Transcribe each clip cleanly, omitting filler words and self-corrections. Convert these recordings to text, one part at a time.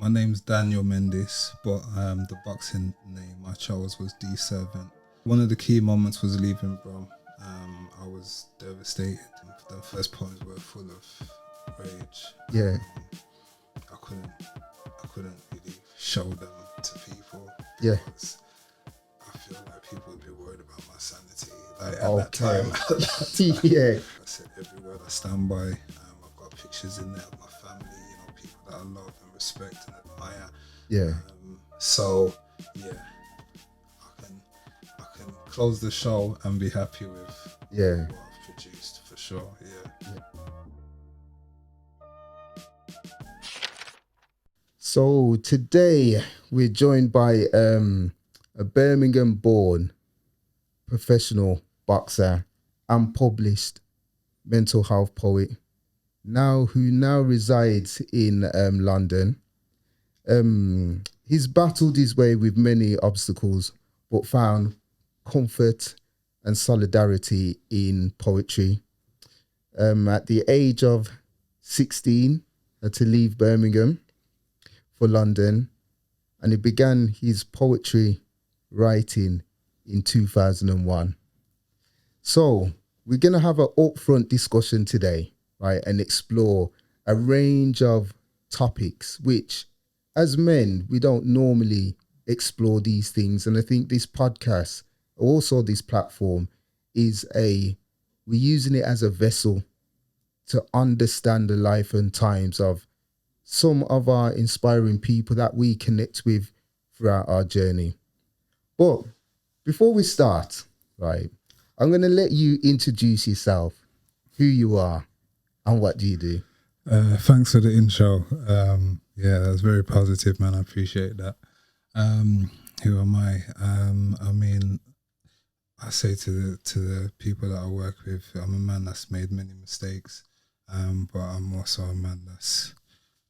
my name's Daniel Mendes, but the boxing name I chose was D7. One of the key moments was leaving Brom. I was devastated. The first poems were full of rage. Yeah. I couldn't really show them to people. Yeah. Because I feel like people would be worried about my sanity. Like at that time. Yeah. I said every word I stand by. I've got pictures in there of my family, people that I love and respect and admire. Yeah. So yeah, I can close the show and be happy with what I've produced for sure. Yeah. So today we're joined by a Birmingham-born professional boxer and published mental health poet, who now resides in London. He's battled his way with many obstacles, but found comfort and solidarity in poetry. At the age of 16, had to leave Birmingham for London, and he began his poetry writing in 2001. So we're going to have an upfront discussion today, right, and explore a range of topics which, as men, we don't normally explore these things. And I think this podcast, also this platform, we're using it as a vessel to understand the life and times of some of our inspiring people that we connect with throughout our journey. But before we start, right, I'm going to let you introduce yourself, who you are, and what do you do. Thanks for the intro. Yeah, that's very positive, man. I appreciate that. Who am I? I mean, I say to the people that I work with, I'm a man that's made many mistakes, but I'm also a man that's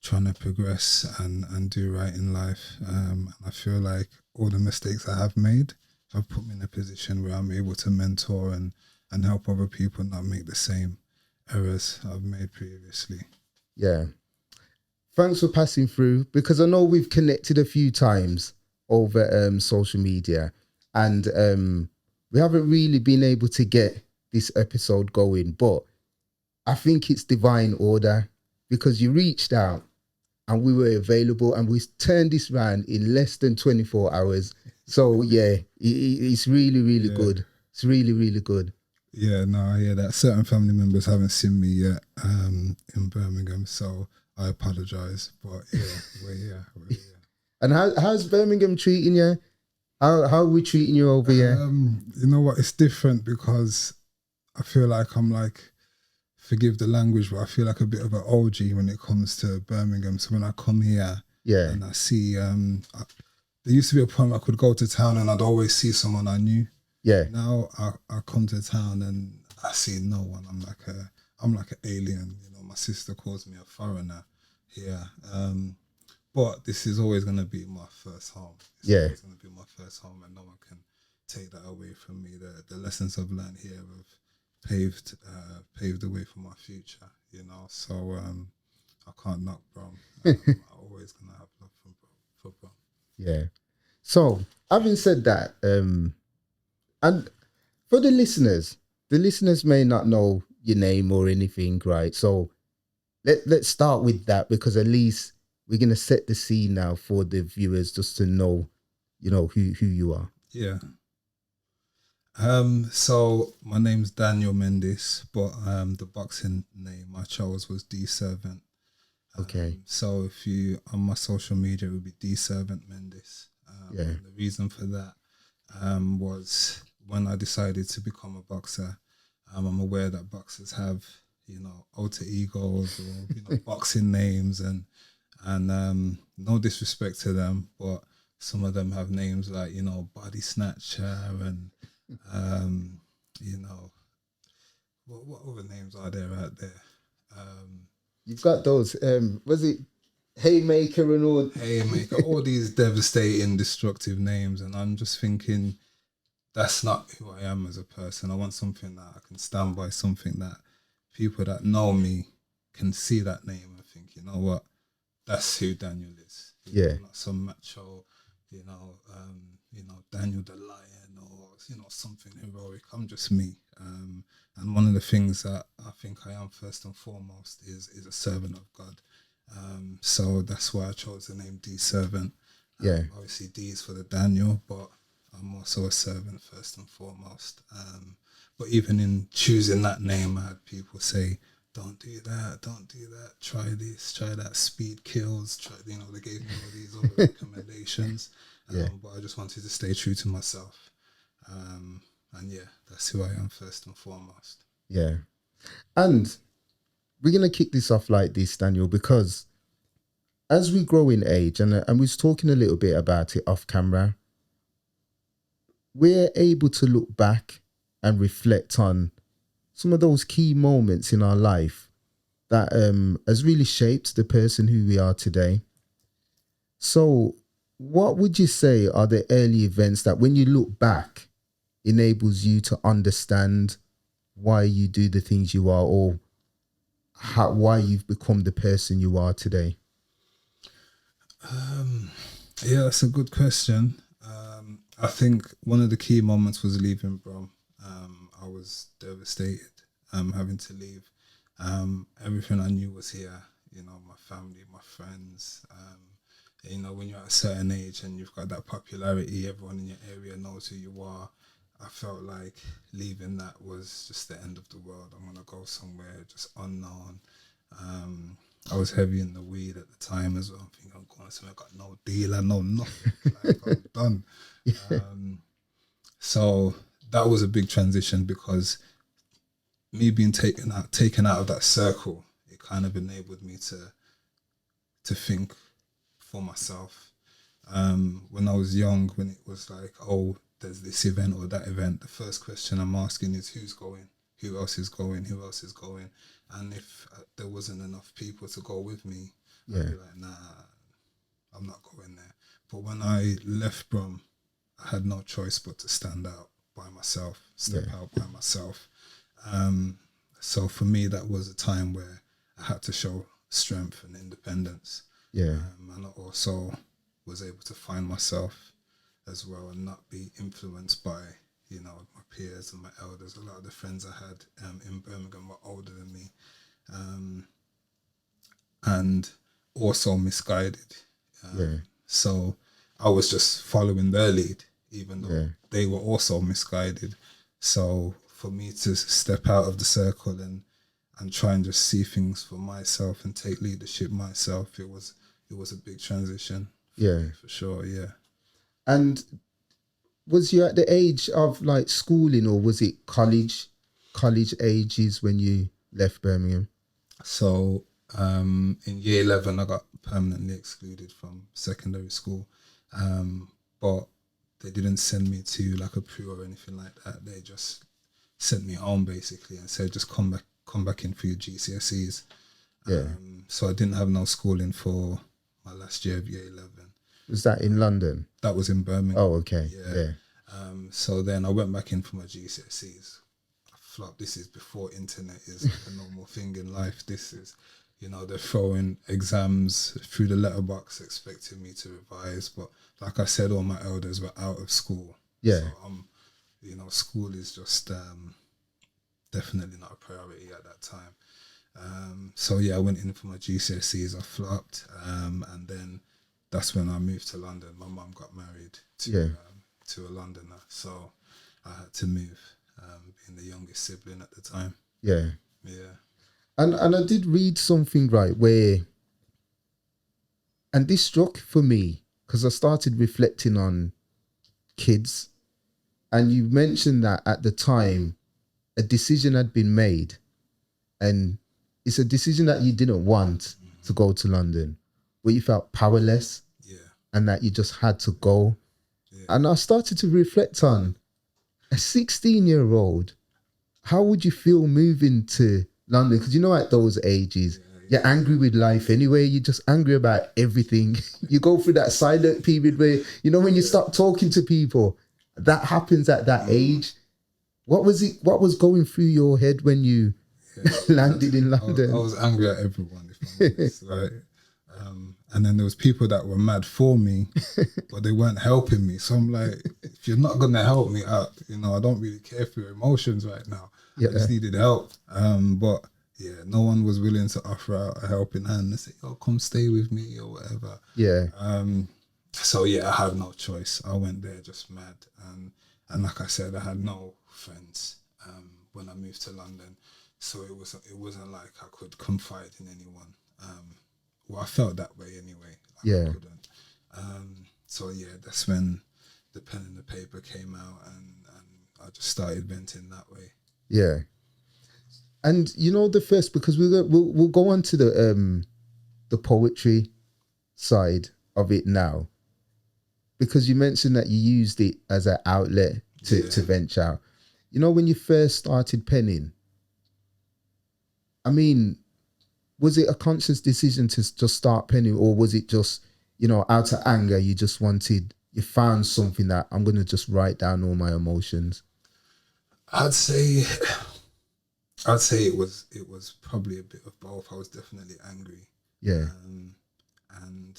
trying to progress and do right in life. And I feel like all the mistakes I have made have put me in a position where I'm able to mentor and help other people not make the same errors I've made previously. Yeah. Thanks for passing through, because I know we've connected a few times over social media, and we haven't really been able to get this episode going, but I think it's divine order, because you reached out and we were available, and we turned this round in less than 24 hours. So yeah, it's really, really good. It's really, really good. Yeah, no, I hear that. Certain family members haven't seen me yet in Birmingham, so I apologise. But yeah, we're here. And how's Birmingham treating you? How are we treating you over here? You know what? It's different because I feel like I'm like, forgive the language, but I feel like a bit of an OG when it comes to Birmingham. So when I come here and I see, there used to be a point where I could go to town and I'd always see someone I knew. Yeah. Now I come to town and I see no one. I'm like an alien. My sister calls me a foreigner here. But this is always going to be my first home. It's always going to be my first home, and no one can take that away from me. The lessons I've learned here have paved the way for my future. So I can't knock Brom. I'm always going to have love for Brom. Yeah. So having said that, and for the listeners may not know your name or anything, right? So let's start with that, because at least we're going to set the scene now for the viewers just to know, who you are. Yeah. So my name's Daniel Mendes, but the boxing name I chose was D7. Okay. So if you on my social media, it would be D7 Mendes. The reason for that was when I decided to become a boxer. I'm aware that boxers have, alter egos or boxing names, and no disrespect to them, but some of them have names like Body Snatcher and what other names are there out there? You've got those. Was it Haymaker and all? Haymaker, all these devastating, destructive names, and I'm just thinking, that's not who I am as a person. I want something that I can stand by, something that people that know me can see that name and think, you know what, that's who Daniel is. Yeah. Not some macho, Daniel the Lion or something heroic. I'm just me. And one of the things that I think I am first and foremost is a servant of God. So that's why I chose the name D Servant. Yeah. Obviously D is for the Daniel, but I'm also a servant first and foremost. But even in choosing that name, I had people say, don't do that, try this, try that, speed kills, they gave me all these other recommendations. Yeah. But I just wanted to stay true to myself. And yeah, that's who I am first and foremost. Yeah. And we're going to kick this off like this, Daniel, because as we grow in age, and we was talking a little bit about it off camera, we're able to look back and reflect on some of those key moments in our life that has really shaped the person who we are today. So what would you say are the early events that when you look back enables you to understand why you do the things you are, or why you've become the person you are today? Yeah, that's a good question. I think one of the key moments was leaving Brom. I was devastated having to leave. Everything I knew was here, my family, my friends. When you're at a certain age and you've got that popularity, everyone in your area knows who you are. I felt like leaving that was just the end of the world. I'm going to go somewhere just unknown. I was heavy in the weed at the time as well. I'm thinking I'm going somewhere, I got no deal, I know nothing. Like, I'm done. So that was a big transition because me being taken out of that circle, it kind of enabled me to think for myself. When I was young, when it was like, oh, there's this event or that event, the first question I'm asking is who's going? Who else is going? Who else is going? And if there wasn't enough people to go with me, I'd be like, nah, I'm not going there. But when I left Brom, I had no choice but to stand out by myself, step out by myself. So for me, that was a time where I had to show strength and independence. Yeah. And I also was able to find myself as well and not be influenced by, my peers and my elders. A lot of the friends I had in Birmingham were older than me, and also misguided. So I was just following their lead, even though they were also misguided. So for me to step out of the circle and try and just see things for myself and take leadership myself, it was a big transition. For sure. Yeah. And was you at the age of like schooling, or was it college ages when you left Birmingham? So in year 11, I got permanently excluded from secondary school, but they didn't send me to like a pre or anything like that. They just sent me home basically and said, just come back in for your GCSEs. So I didn't have no schooling for my last year of year 11. Was that in London? That was in Birmingham. Oh, okay. Yeah. So then I went back in for my GCSEs. I flopped. This is before internet is like a normal thing in life. This is, they're throwing exams through the letterbox expecting me to revise. But like I said, all my elders were out of school. Yeah. So school is just definitely not a priority at that time. So yeah, I went in for my GCSEs. I flopped. And then that's when I moved to London. My mum got married to a Londoner, so I had to move, being the youngest sibling at the time. Yeah. Yeah. And I did read something where, and this struck for me because I started reflecting on kids, and you mentioned that at the time a decision had been made, and it's a decision that you didn't want to go to London, where you felt powerless, and that you just had to go. And I started to reflect on a 16-year-old. How would you feel moving to London? Because at those ages, you're angry with life anyway. You're just angry about everything. You go through that silent period where, when you stop talking to people, that happens at that age. What was going through your head when you landed in London? I was angry at everyone, if I'm honest. Like, And then there was people that were mad for me, but they weren't helping me. So I'm like, if you're not gonna help me out, you know, I don't really care for your emotions right now. I just needed help. But yeah, no one was willing to offer out a helping hand and say, "Oh, come stay with me" or whatever. Yeah. So yeah, I had no choice. I went there just mad, and like I said, I had no friends when I moved to London, so it wasn't like I could confide in anyone. Well, I felt that way anyway. Like Yeah. I couldn't. So yeah, that's when the pen and the paper came out, and I just started venting that way. Yeah. And you know the first, because we'll go on to the poetry side of it now, because you mentioned that you used it as an outlet to venture out. You know, when you first started penning, I mean, was it a conscious decision to just start penning, or was it just, you know, out of anger, you found something that I'm going to just write down all my emotions? I'd say it was probably a bit of both. I was definitely angry. Yeah. And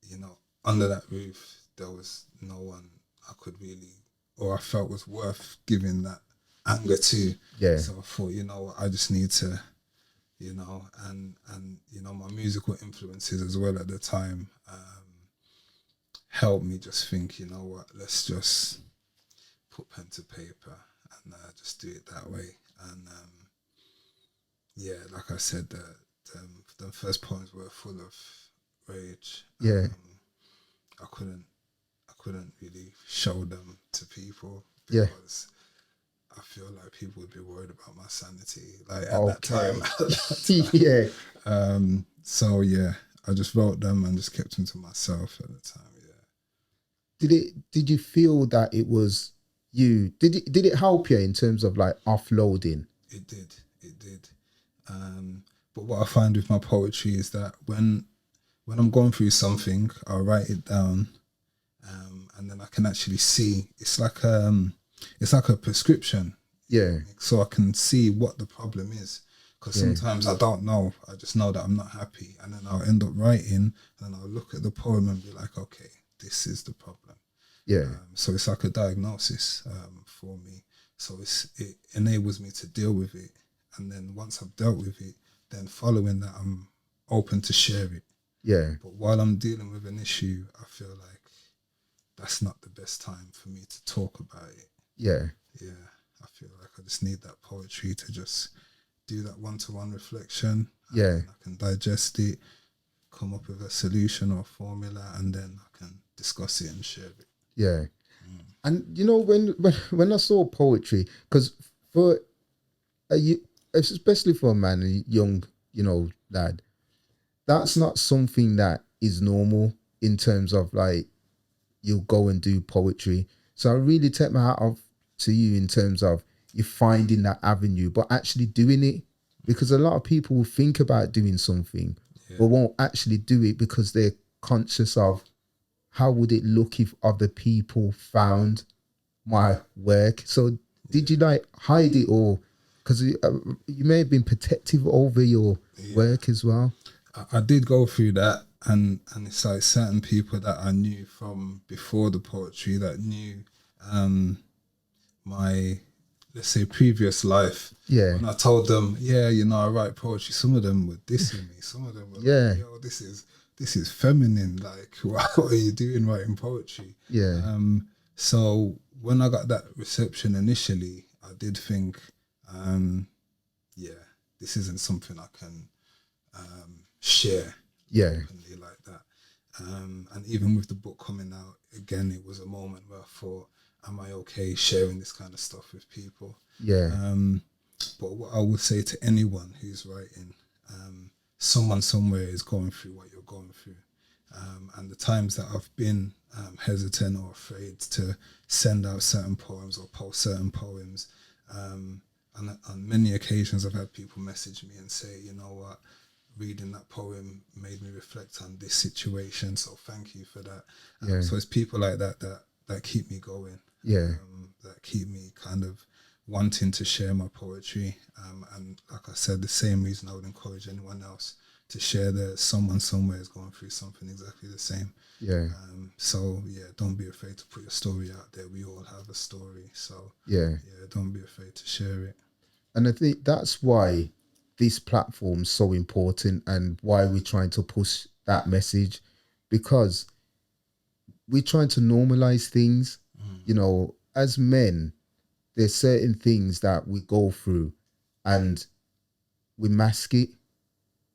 you know, under that roof, there was no one I could really, or I felt was worth giving that anger to. Yeah. So I thought, you know, I just need to, you know, and you know, my musical influences as well at the time helped me just think, you know what, let's just put pen to paper and just do it that way. And yeah, like I said, the first poems were full of rage. Yeah. I couldn't really show them to people Yeah. because I feel like people would be worried about my sanity. Like at that time. Yeah. So yeah, I just wrote them and just kept them to myself at the time. Yeah. Did you feel that it was you? Did it help you in terms of like offloading? It did. But what I find with my poetry is that when I'm going through something, I'll write it down, and then I can actually see. It's like a prescription. Yeah. So I can see what the problem is. Because sometimes I don't know. I just know that I'm not happy, and then I'll end up writing, and I'll look at the poem and be like, okay, this is the problem. Yeah. So it's like a diagnosis for me. So it enables me to deal with it, and then once I've dealt with it, then following that, I'm open to share it. Yeah. But while I'm dealing with an issue, I feel like that's not the best time for me to talk about it. Yeah. Yeah. I feel like I just need that poetry to just do that one-to-one reflection. Yeah. I can digest it, come up with a solution or a formula, and then I can discuss it and share it. Yeah. And you know, when I saw poetry, because for especially for a man, a young, you know, lad, that's not something that is normal in terms of like you'll go and do poetry. So I really take my hat off to you in terms of you finding that avenue, but actually doing it, because a lot of people will think about doing something, but won't actually do it because they're conscious of how would it look if other people found my work. So did you like hide it, or because you may have been protective over your work as well? I did go through that, and it's like certain people that I knew from before the poetry that knew my, let's say, previous life. Yeah. When I told them, yeah, you know, I write poetry, some of them were dissing me. Some of them were like, yo, this is feminine. Like, what are you doing writing poetry? Yeah. So when I got that reception initially, I did think, yeah, this isn't something I can share openly like that. And even with the book coming out, again, it was a moment where I thought, am I okay sharing this kind of stuff with people? Yeah. But what I would say to anyone who's writing, someone somewhere is going through what you're going through. And the times that I've been hesitant or afraid to send out certain poems or post certain poems, and on many occasions I've had people message me and say, you know what, reading that poem made me reflect on this situation, so thank you for that. So it's people like that keep me going, that keep me kind of wanting to share my poetry, and like I said, the same reason I would encourage anyone else to share that someone somewhere is going through something exactly the same. Yeah. So yeah, don't be afraid to put your story out there. We all have a story, so Yeah. don't be afraid to share it. And I think that's why this platform's so important and why we're trying to push that message, because we're trying to normalize things. You know, as men, there's certain things that we go through and we mask it.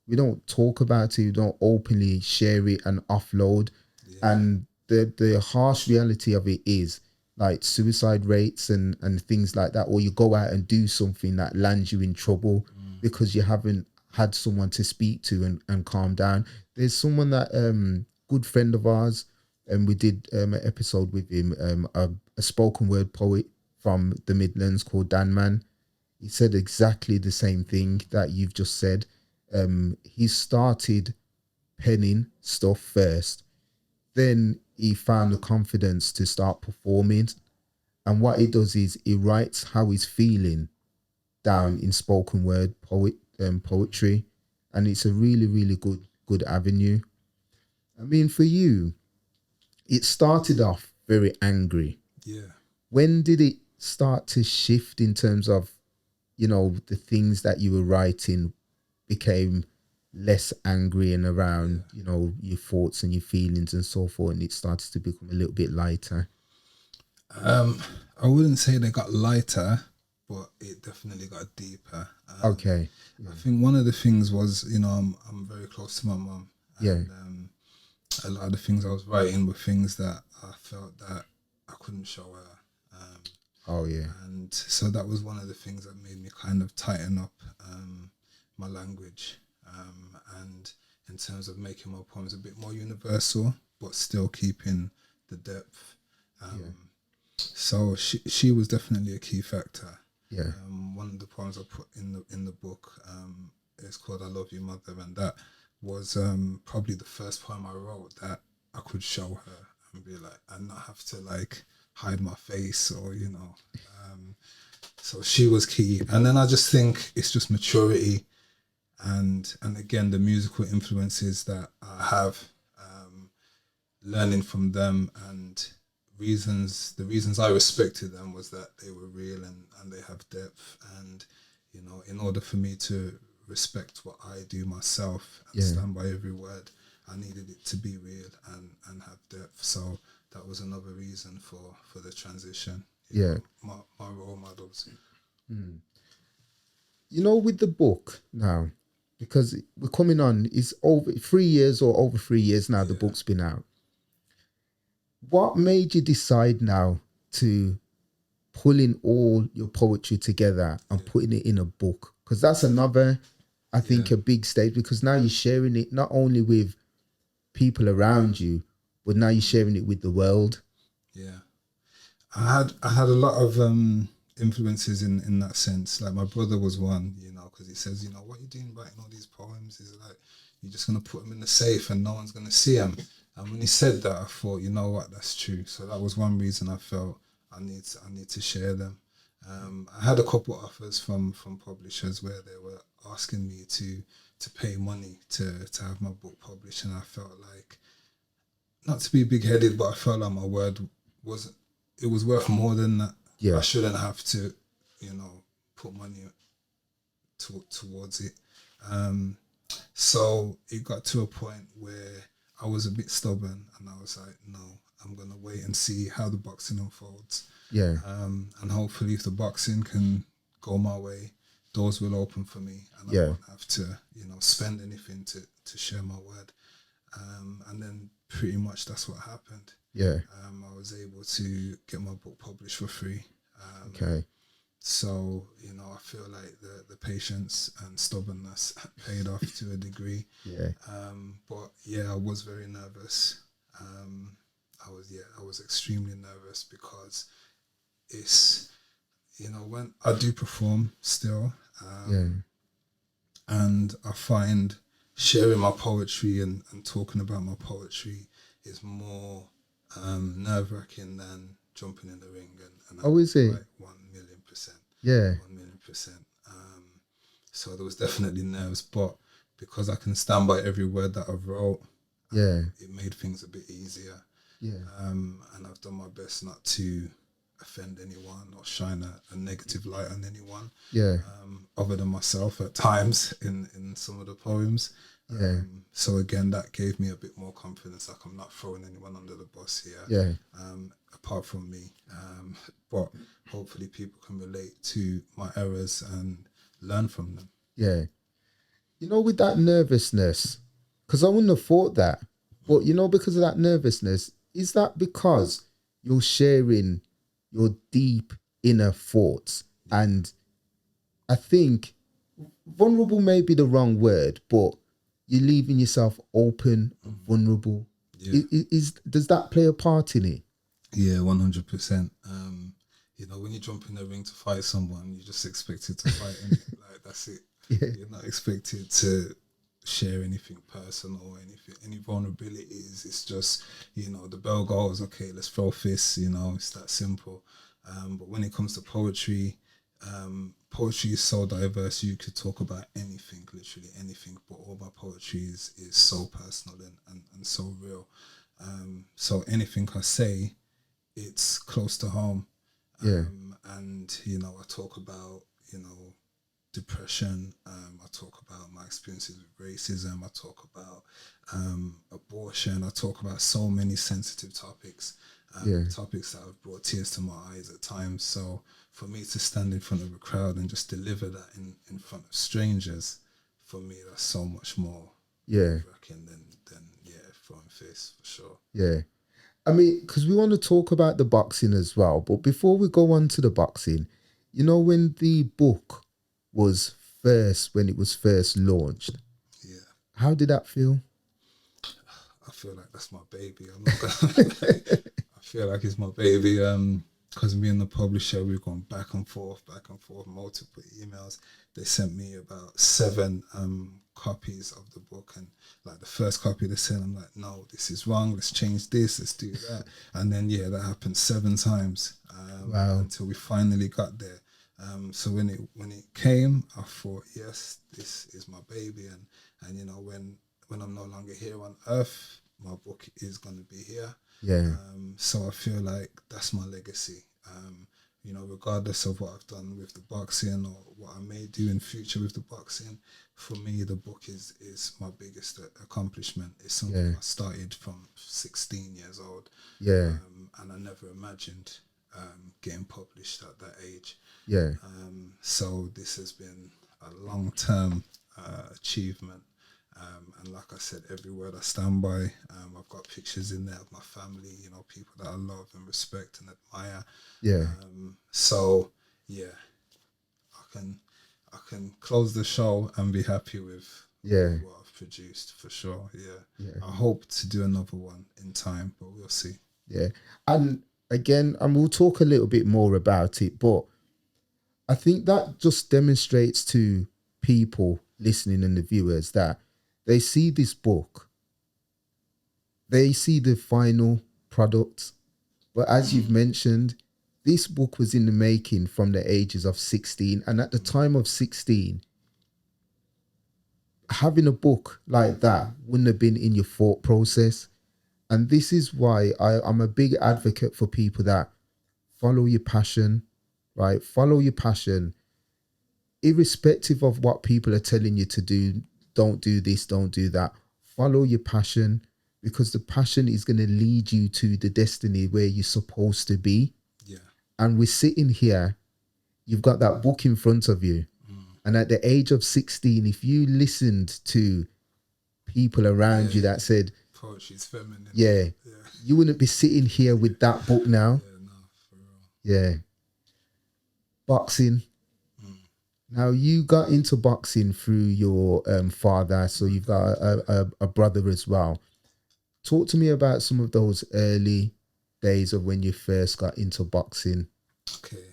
We don't talk about it. We don't openly share it and offload. Yeah. And the harsh reality of it is like suicide rates and things like that, or you go out and do something that lands you in trouble because you haven't had someone to speak to and calm down. There's someone that good friend of ours, and we did an episode with him, a spoken word poet from the Midlands called Dan Man. He said exactly the same thing that you've just said. He started penning stuff first, then he found the confidence to start performing. And what he does is he writes how he's feeling down in spoken word poetry, and it's a really, really good avenue. I mean, for you, it started off very angry. Yeah. When did it start to shift in terms of, you know, the things that you were writing became less angry and around, you know, your thoughts and your feelings and so forth, and it started to become a little bit lighter? I wouldn't say they got lighter, but it definitely got deeper. Okay. I think one of the things was, you know, I'm very close to my mum, Yeah. and a lot of the things I was writing were things that I felt that I couldn't show her. Oh yeah. And so that was one of the things that made me kind of tighten up my language, and in terms of making my poems a bit more universal, but still keeping the depth. So she was definitely a key factor. Yeah. One of the poems I put in the book is called "I Love You, Mother," and that was probably the first poem I wrote that I could show her and be like, and not have to like hide my face or you know. So she was key, and then I just think it's just maturity, and again the musical influences that I have, learning from them, and the reasons I respected them was that they were real and they have depth, and you know, in order for me to respect what I do myself and stand by every word, I needed it to be real and have depth. So that was another reason for the transition. You Yeah. know, my role models. You know, with the book now, because we're coming on, it's over 3 years or over 3 years now, the book's been out. What made you decide now to pulling all your poetry together and putting it in a book? Because that's another, I think, a big stage, because now you're sharing it not only with people around you, but now you're sharing it with the world. Yeah, I had a lot of influences in that sense. Like my brother was one, you know, because he says, you know, what are you doing writing all these poems? Is like you're just gonna put them in the safe and no one's gonna see them. And when he said that, I thought, you know what, that's true. So that was one reason I felt I need to share them. I had a couple offers from publishers where they were asking me to pay money to have my book published, and I felt like, not to be big headed, but I felt like my word was worth more than that. Yeah. I shouldn't have to, you know, put money towards it. So it got to a point where I was a bit stubborn, and I was like, no, I'm gonna wait and see how the boxing unfolds. Yeah. And hopefully, if the boxing can go my way, doors will open for me, and I won't have to, you know, spend anything to share my word. And then pretty much that's what happened. Yeah. I was able to get my book published for free. Okay. So, you know, I feel like the patience and stubbornness paid off to a degree. Yeah. But yeah, I was very nervous. I was extremely nervous because it's, you know, when I do perform still, and I find sharing my poetry and talking about my poetry is more nerve-wracking than jumping in the ring and Oh, is it? like 1,000,000%. Yeah. 1,000,000%. So there was definitely nerves, but because I can stand by every word that I've wrote, Yeah. it made things a bit easier. Yeah. And I've done my best not to offend anyone or shine a negative light on anyone, Yeah. other than myself at times in some of the poems. Yeah. So again, that gave me a bit more confidence, like I'm not throwing anyone under the bus here, Yeah. apart from me. But hopefully people can relate to my errors and learn from them. Yeah. You know, with that nervousness, because I wouldn't have thought that, but you know, because of that nervousness, is that because you're sharing your deep inner thoughts? And I think vulnerable may be the wrong word, but you're leaving yourself open and vulnerable. Yeah. Does that play a part in it? Yeah, 100%. You know, when you jump in the ring to fight someone, you just expected to fight, and like that's it. Yeah. You're not expected to share anything personal or anything, any vulnerabilities. It's just, you know, the bell goes, okay, let's throw fists. You know, it's that simple. But when it comes to poetry, poetry is so diverse. You could talk about anything, literally anything. But all my poetry is so personal and so real. So anything I say, it's close to home. Yeah. And, you know, I talk about, you know, depression. I talk about my experiences with racism. I talk about abortion. I talk about so many sensitive topics, Yeah. topics that have brought tears to my eyes at times. So for me to stand in front of a crowd and just deliver that in front of strangers, for me, that's so much more Yeah. wrecking than yeah, throwing fists for sure. Yeah. I mean, because we want to talk about the boxing as well. But before we go on to the boxing, you know, when the book was when it was first launched, Yeah. how did that feel? I feel like that's my baby. I'm not gonna I feel like it's my baby. Because me and the publisher, we've gone back and forth, multiple emails. They sent me about 7 copies of the book, and like the first copy they sent, I'm like, no, this is wrong. Let's change this. Let's do that. And then yeah, that happened 7 times Wow. until we finally got there. So when it came, I thought, yes, this is my baby, and you know when I'm no longer here on Earth, my book is gonna be here. Yeah. So I feel like that's my legacy. You know, regardless of what I've done with the boxing or what I may do in future with the boxing, for me, the book is my biggest accomplishment. It's something Yeah. I started from 16 years old. Yeah. And I never imagined getting published at that age. Yeah. So this has been a long-term achievement. And like I said, every word I stand by. I've got pictures in there of my family, you know, people that I love and respect and admire. Yeah. So yeah, I can close the show and be happy with Yeah. what I've produced for sure. Yeah. Yeah. I hope to do another one in time, but we'll see. Yeah. And again, and we'll talk a little bit more about it, but I think that just demonstrates to people listening and the viewers that they see this book, they see the final product. But as you've mentioned, this book was in the making from the ages of 16. And at the time of 16, having a book like that wouldn't have been in your thought process. And this is why I'm a big advocate for people that follow your passion, right? Follow your passion, irrespective of what people are telling you to do. Don't do this, don't do that. Follow your passion, because the passion is going to lead you to the destiny where you're supposed to be. Yeah. And we're sitting here, you've got that book in front of you. And at the age of 16, if you listened to people around you that said, poetry's feminine. yeah, you wouldn't be sitting here with that book now. Yeah, no, for real. Yeah. Boxing. Now, you got into boxing through your father, so you've got a brother as well. Talk to me about some of those early days of when you first got into boxing. Okay.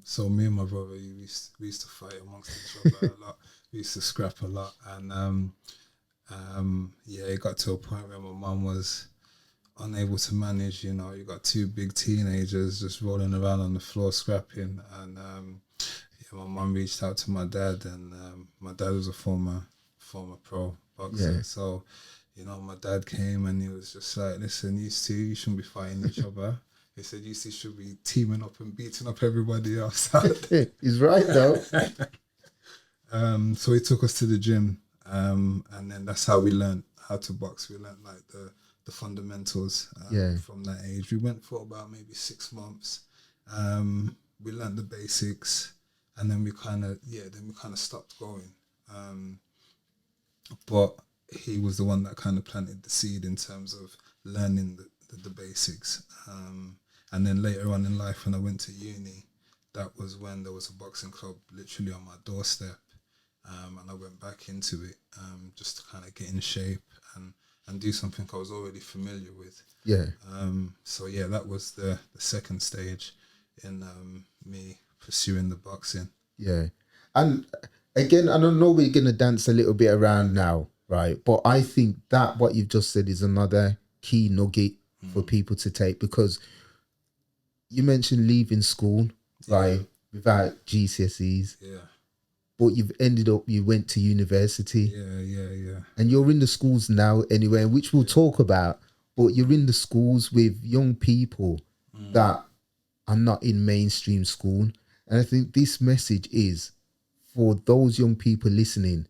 So me and my brother, we used to fight amongst each other a lot. We used to scrap a lot, and yeah, it got to a point where my mum was unable to manage. You know, you got 2 big teenagers just rolling around on the floor scrapping, and yeah, my mum reached out to my dad, and my dad was a former former pro boxer. Yeah. So, my dad came and he was just like, listen, you shouldn't be fighting each other. He said, you two should be teaming up and beating up everybody else. He's right though. So he took us to the gym, and then that's how we learned how to box. We learned like the fundamentals from that age. We went for about maybe 6 months. We learned the basics, and then we kind of stopped going. But he was the one that kind of planted the seed in terms of learning the basics. And then later on in life, when I went to uni, that was when there was a boxing club literally on my doorstep. And I went back into it just to kind of get in shape and do something I was already familiar with. Yeah. So yeah, that was the second stage in me pursuing the boxing. Yeah. And again, I don't know, we're going to dance a little bit around now, right? But I think that what you've just said is another key nugget for people to take, because you mentioned leaving school, right, without GCSEs. Yeah. But you went to university. Yeah. And you're in the schools now anyway, which we'll talk about, but you're in the schools with young people that are not in mainstream school. And I think this message is for those young people listening.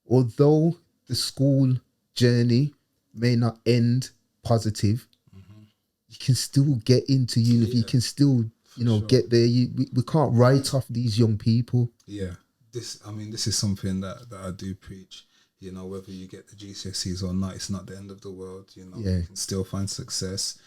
Although the school journey may not end positive, you can still get into uni. You can still, get there. We can't write off these young people. Yeah. This is something that I do preach. Whether you get the GCSEs or not, it's not the end of the world. You can still find success.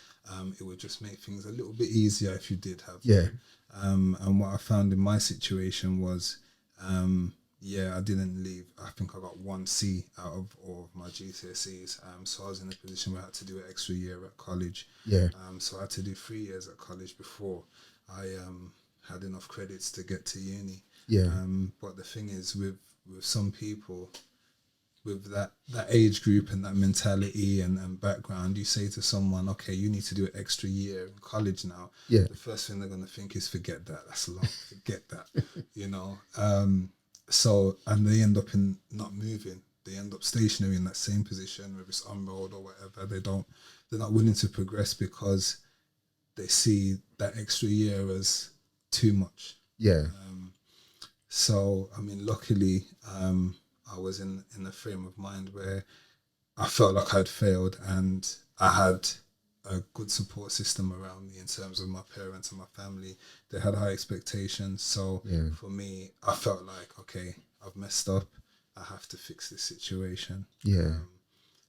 It would just make things a little bit easier if you did have them. And what I found in my situation was, I didn't leave. I think I got 1 C out of all of my GCSEs. So I was in a position where I had to do an extra year at college. So I had to do 3 years at college before I had enough credits to get to uni. But the thing is, with some people, with that age group and that mentality and background, you say to someone, okay, you need to do an extra year in college now. The first thing they're going to think is, forget that. That's long. Forget that. So, and they end up in not moving. They end up stationary in that same position, whether it's unrolled or whatever. They're not willing to progress because they see that extra year as too much. So, luckily, I was in a frame of mind where I felt like I'd failed, and I had a good support system around me in terms of my parents and my family. They had high expectations. So for me, I felt like, okay, I've messed up. I have to fix this situation.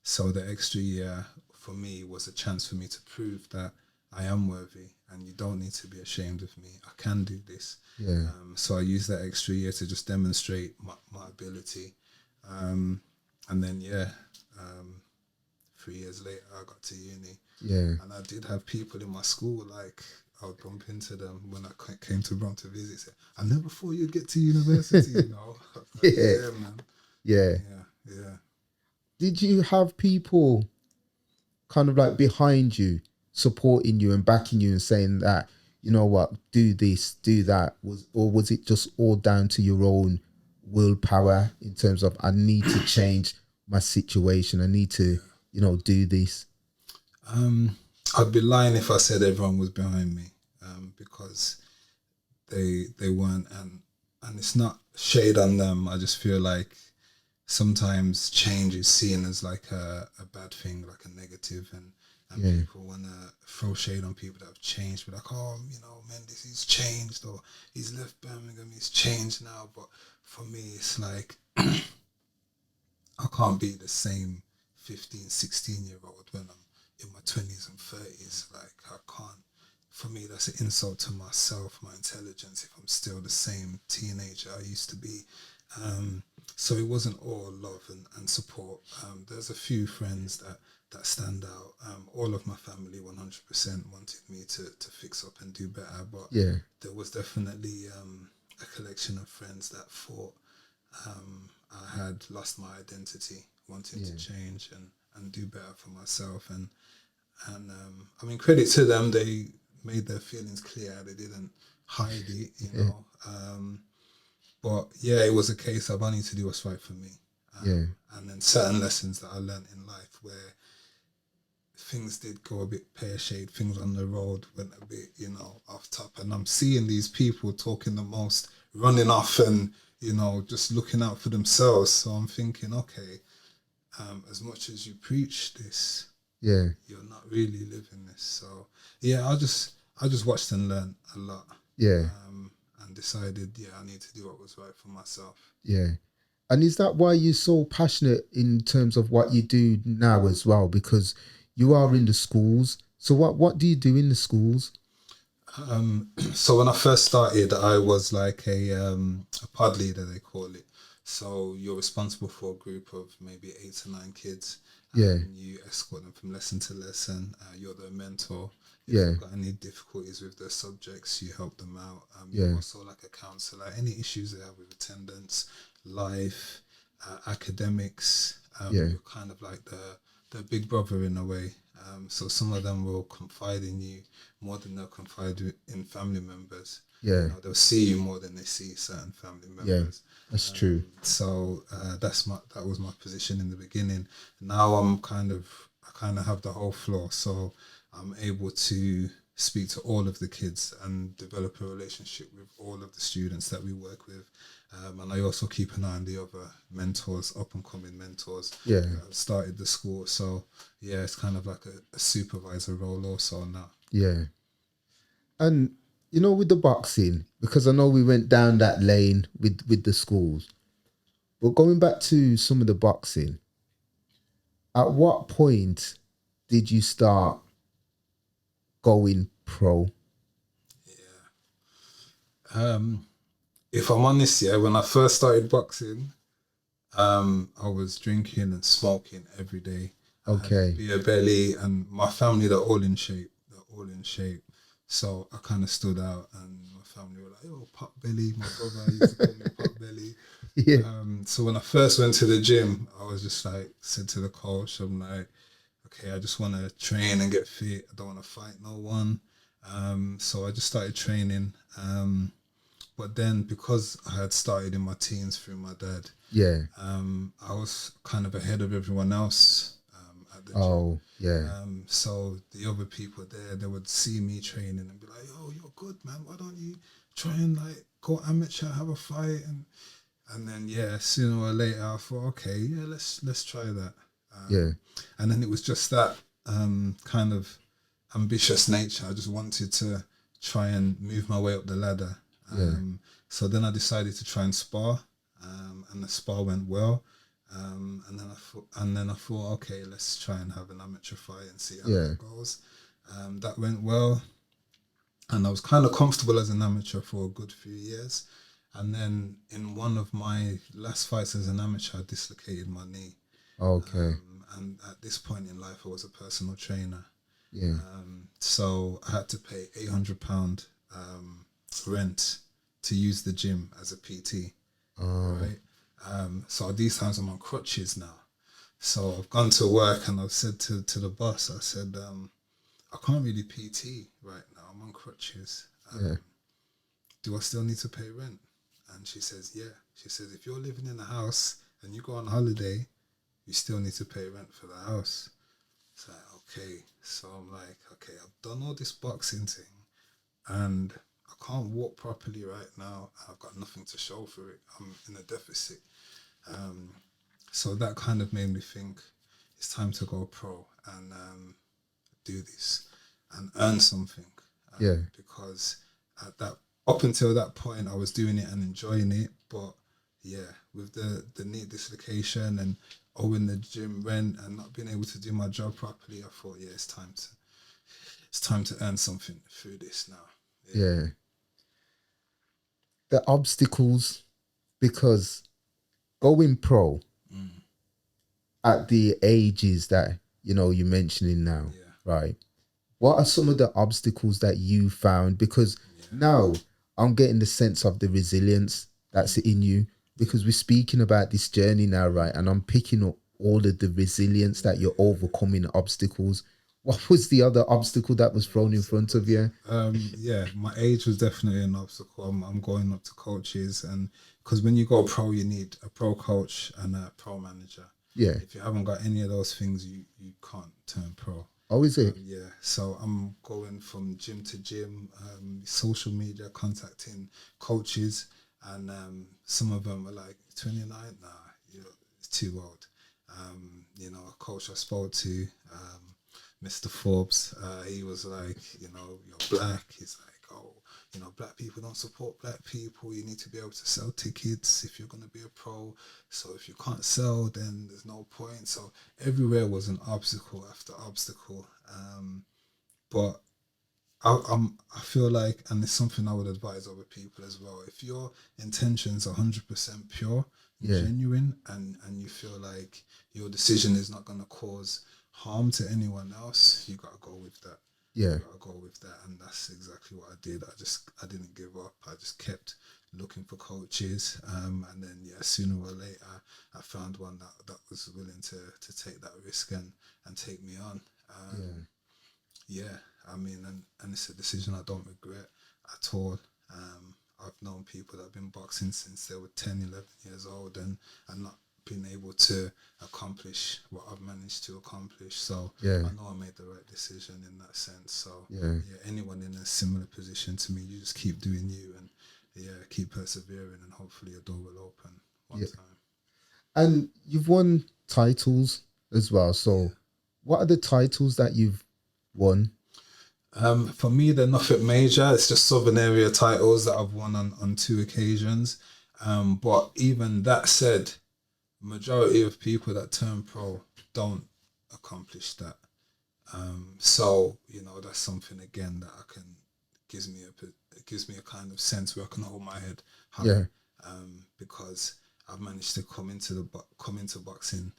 So the extra year for me was a chance for me to prove that I am worthy and you don't need to be ashamed of me. I can do this. So I used that extra year to just demonstrate my ability. And then, 3 years later, I got to uni. And I did have people in my school, like, I would bump into them when I came to Brum to visit. Say, I never thought you'd get to university, Like, man. Yeah. Did you have people kind of like behind you, supporting you and backing you and saying that, you know what, do this, do that? Or was it just all down to your own willpower in terms of, I need to change my situation, I need to, do this? I'd be lying if I said everyone was behind me, because they weren't, and it's not shade on them. I just feel like sometimes change is seen as like a bad thing, like a negative, and people want to throw shade on people that have changed. Be like, oh, Mendes, he's changed, or he's left Birmingham, he's changed now. But for me, it's like, I can't be the same 15, 16-year-old when I'm in my 20s and 30s. Like, I can't. For me, that's an insult to myself, my intelligence, if I'm still the same teenager I used to be. So it wasn't all love and support. There's a few friends that stand out. All of my family 100% wanted me to fix up and do better, but there was definitely a collection of friends that thought I had lost my identity, wanting to change and do better for myself. And credit to them, they made their feelings clear. They didn't hide it, you know. But yeah, it was a case of, I need to do what's right for me. Yeah. And then certain lessons that I learned in life where things did go a bit pear-shaped, things on the road went a bit, off top. And I'm seeing these people talking the most, running off and, just looking out for themselves. So I'm thinking, okay, as much as you preach this, Yeah. you're not really living this. So yeah, I just watched and learned a lot. Yeah. And decided, I need to do what was right for myself. Yeah. And is that why you're so passionate in terms of what you do now as well? Because you are in the schools. So what do you do in the schools? So when I first started, I was like a pod leader, they call it. So you're responsible for a group of maybe 8 to 9 kids. Yeah. You escort them from lesson to lesson. You're their mentor. If Yeah. they've got any difficulties with their subjects, you help them out. Yeah. You're also like a counselor. Any issues they have with attendance, life, academics, Yeah. you're kind of like the big brother in a way. So some of them will confide in you more than they'll confide in family members. Yeah. They'll see you more than they see certain family Yeah. members. That's true. So that was my position in the beginning. Now I kind of have the whole floor, so I'm able to speak to all of the kids and develop a relationship with all of the students that we work with. And I also keep an eye on the other mentors, up and coming mentors Yeah. that have started the school. So yeah, it's kind of like a supervisor role also now. Yeah. And with the boxing, because I know we went down that lane with the schools, but going back to some of the boxing, at what point did you start going pro? If I'm honest, when I first started boxing, I was drinking and smoking every day. I had a Okay. beer belly, and my family, they're all in shape. So I kind of stood out, and my family were like, "Oh, pot belly." My brother used to call me pot belly. Yeah. So when I first went to the gym, I was just like, said to the coach, I'm like, okay, I just want to train and get fit. I don't want to fight no one. So I just started training. But then because I had started in my teens through my dad, Yeah. I was kind of ahead of everyone else at the gym. Oh, yeah. So the other people there, they would see me training and be like, "Oh, you're good, man. Why don't you try and like go amateur, have a fight?" And then sooner or later, I thought, okay, let's try that. Yeah. And then it was just that kind of ambitious nature. I just wanted to try and move my way up the ladder. Yeah. So then I decided to try and spar, and the spar went well. And then I thought, okay, let's try and have an amateur fight and see how that goes. That went well, and I was kind of comfortable as an amateur for a good few years. And then in one of my last fights as an amateur, I dislocated my knee. Okay. And at this point in life, I was a personal trainer. Yeah. So I had to pay £800 rent to use the gym as a PT. Right. So these times I'm on crutches now. So I've gone to work and I've said to the boss, I said, I can't really PT right now. I'm on crutches. Do I still need to pay rent? And she says, yeah. She says, if you're living in a house and you go on holiday, you still need to pay rent for the house. It's like, okay. So I'm like, okay, I've done all this boxing thing and I can't walk properly right now. I've got nothing to show for it. I'm in a deficit. So that kind of made me think it's time to go pro and do this and earn something. Because up until that point, I was doing it and enjoying it. But with the knee dislocation and owing the gym rent and not being able to do my job properly, I thought, it's time to earn something through this now. Yeah. The obstacles, because going pro at the ages that you're mentioning now, right? What are some of the obstacles that you found? Because now I'm getting the sense of the resilience that's in you, because we're speaking about this journey now, right? And I'm picking up all of the resilience that you're overcoming obstacles. What was the other obstacle that was thrown in front of you? My age was definitely an obstacle. I'm going up to coaches and because when you go pro, you need a pro coach and a pro manager. Yeah. If you haven't got any of those things, you can't turn pro. Oh, is it? Yeah. So I'm going from gym to gym, social media, contacting coaches, and some of them are like 29. Nah, it's too old. A coach I spoke to, Mr. Forbes, he was like, you're black. He's like, oh, black people don't support black people. You need to be able to sell tickets if you're going to be a pro. So if you can't sell, then there's no point. So everywhere was an obstacle after obstacle. But I feel like, and it's something I would advise other people as well. If your intentions are 100% pure, Yeah. genuine, and you feel like your decision is not going to cause harm to anyone else, you got to go with that. Yeah. You got to go with that. And that's exactly what I did. I didn't give up. I just kept looking for coaches. And then, sooner or later, I found one that was willing to take that risk and take me on. I mean, and it's a decision I don't regret at all. I've known people that have been boxing since they were 10, 11 years old and not been able to accomplish what I've managed to accomplish. So I know I made the right decision in that sense. So anyone in a similar position to me, you just keep doing you and keep persevering, and hopefully a door will open one time. And you've won titles as well. So what are the titles that you've won? For me, they're nothing major. It's just Southern area titles that I've won on 2 occasions. But even that said, majority of people that turn pro don't accomplish that. So that's something again that gives me a kind of sense where I can hold my head high. Because I've managed to come into boxing,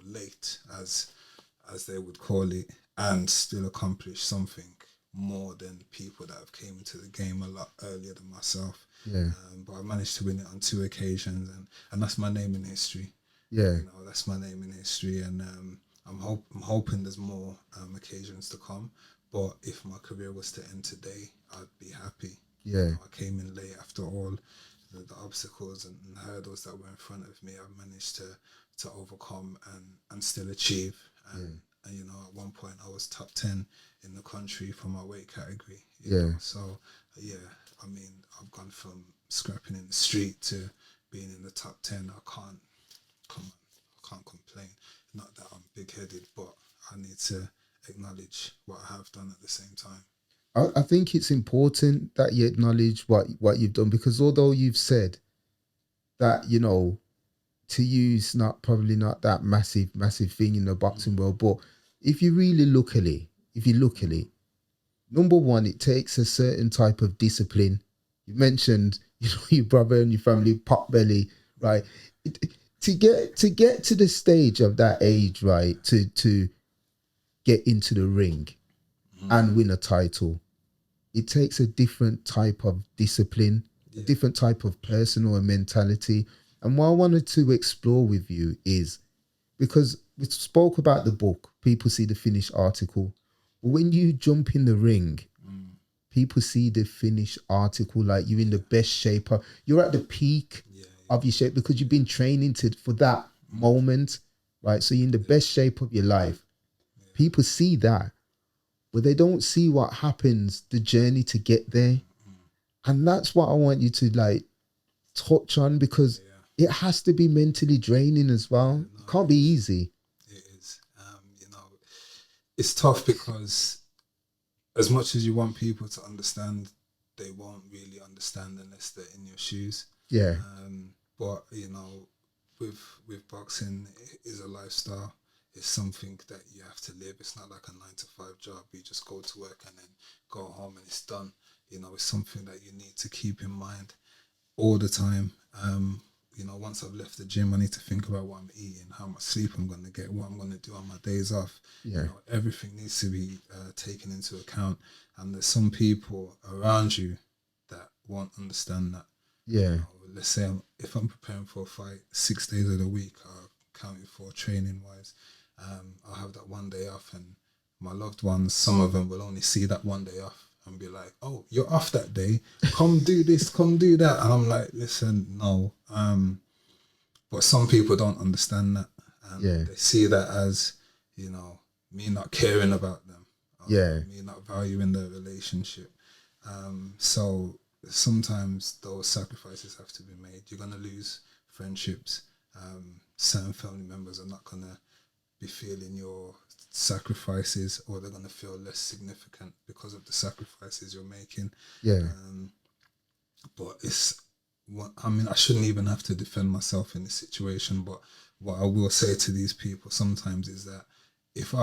late as they would call it, and still accomplish something more than people that have came into the game a lot earlier than myself. But I managed to win it on 2 occasions, and that's my name in history. That's my name in history, and I'm hoping there's more occasions to come. But if my career was to end today, I'd be happy. I came in late after all the obstacles and hurdles that were in front of me. I've managed to overcome and still achieve. And at one point I was top 10 in the country for my weight category. So I mean, I've gone from scrapping in the street to being in the top 10. I can't complain. Not that I'm big-headed, but I need to acknowledge what I have done at the same time. I think it's important that you acknowledge what you've done, because although you've said that, to you it's probably not that massive thing in the boxing world, but if you look at it, number one, it takes a certain type of discipline. You mentioned, your brother and your family, pot belly, right? To get to the stage of that age, right, to get into the ring and win a title, it takes a different type of discipline, a different type of person or a mentality. And what I wanted to explore with you is, because we spoke about the book, people see the finished article. But when you jump in the ring, people see the finished article, like you're in the best shape. You're at the peak of your shape because you've been training for that moment, right? So you're in the best shape of your life. People see that, but they don't see what happens, the journey to get there. And that's what I want you to touch on, because it has to be mentally draining as well. It can't be easy. It is. It's tough because as much as you want people to understand, they won't really understand unless they're in your shoes. But with boxing, it is a lifestyle. It's something that you have to live. It's not like a 9-to-5 job. You just go to work and then go home and it's done. It's something that you need to keep in mind all the time. Once I've left the gym, I need to think about what I'm eating, how much sleep I'm going to get, what I'm going to do on my days off. Everything needs to be taken into account. And there's some people around you that won't understand that. Let's say if I'm preparing for a fight 6 days of the week, I'll count it for training wise. I'll have that one day off, and my loved ones, some of them will only see that one day off. and be like, "Oh, you're off that day. Come do this, come do that." And I'm like, "Listen, no." But some people don't understand that, and they see that as, you know, me not caring about them, me not valuing the relationship. So sometimes those sacrifices have to be made. You're gonna lose friendships. Certain family members are not gonna be feeling your sacrifices, or they're gonna feel less significant because of the sacrifices you're making. But it's what I mean. I shouldn't even have to defend myself in this situation. But what I will say to these people sometimes is that if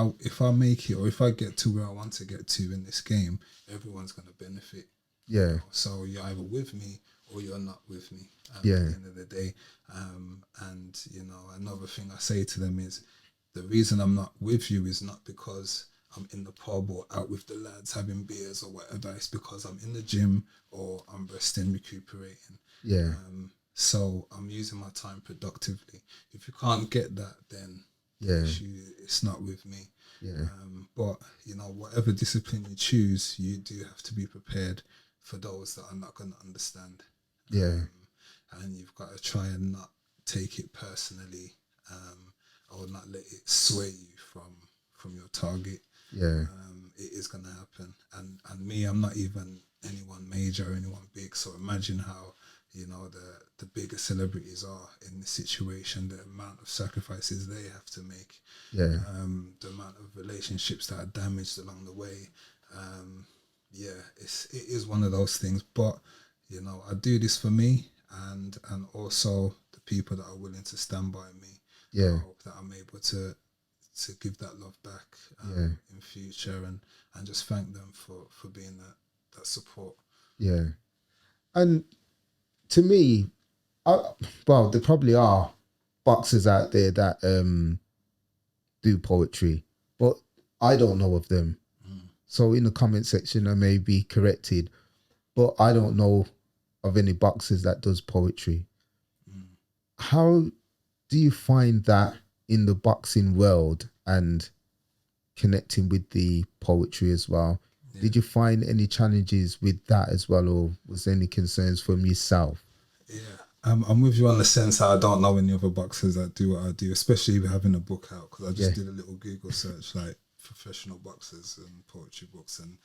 I make it, or if I get to where I want to get to in this game, everyone's gonna benefit. Yeah. You know? So you're either with me or you're not with me at the end of the day. And you know, another thing I say to them is, the reason I'm not with you is not because I'm in the pub or out with the lads having beers or whatever. It's because I'm in the gym or I'm resting, recuperating. So I'm using my time productively. If you can't get that, then it's not with me. But you know, whatever discipline you choose, you do have to be prepared for those that are not going to understand. And you've got to try and not take it personally, or not let it sway you from your target. It is going to happen. And me, I'm not even anyone major or anyone big. So imagine how, you know, the bigger celebrities are in this situation, the amount of sacrifices they have to make, the amount of relationships that are damaged along the way. It is one of those things. But, you know, I do this for me and also the people that are willing to stand by me. I hope that I'm able to give that love back in future, and just thank them for being that support. And to me, well, there probably are boxers out there that do poetry, but I don't know of them. So in the comment section, I may be corrected, but I don't know of any boxers that does poetry. How do you find that in the boxing world and connecting with the poetry as well? Did you find any challenges with that as well, or was there any concerns from yourself? I'm with you on the sense that I don't know any other boxers that do what I do, especially with having a book out, because I just did a little Google search, like professional boxers and poetry books, and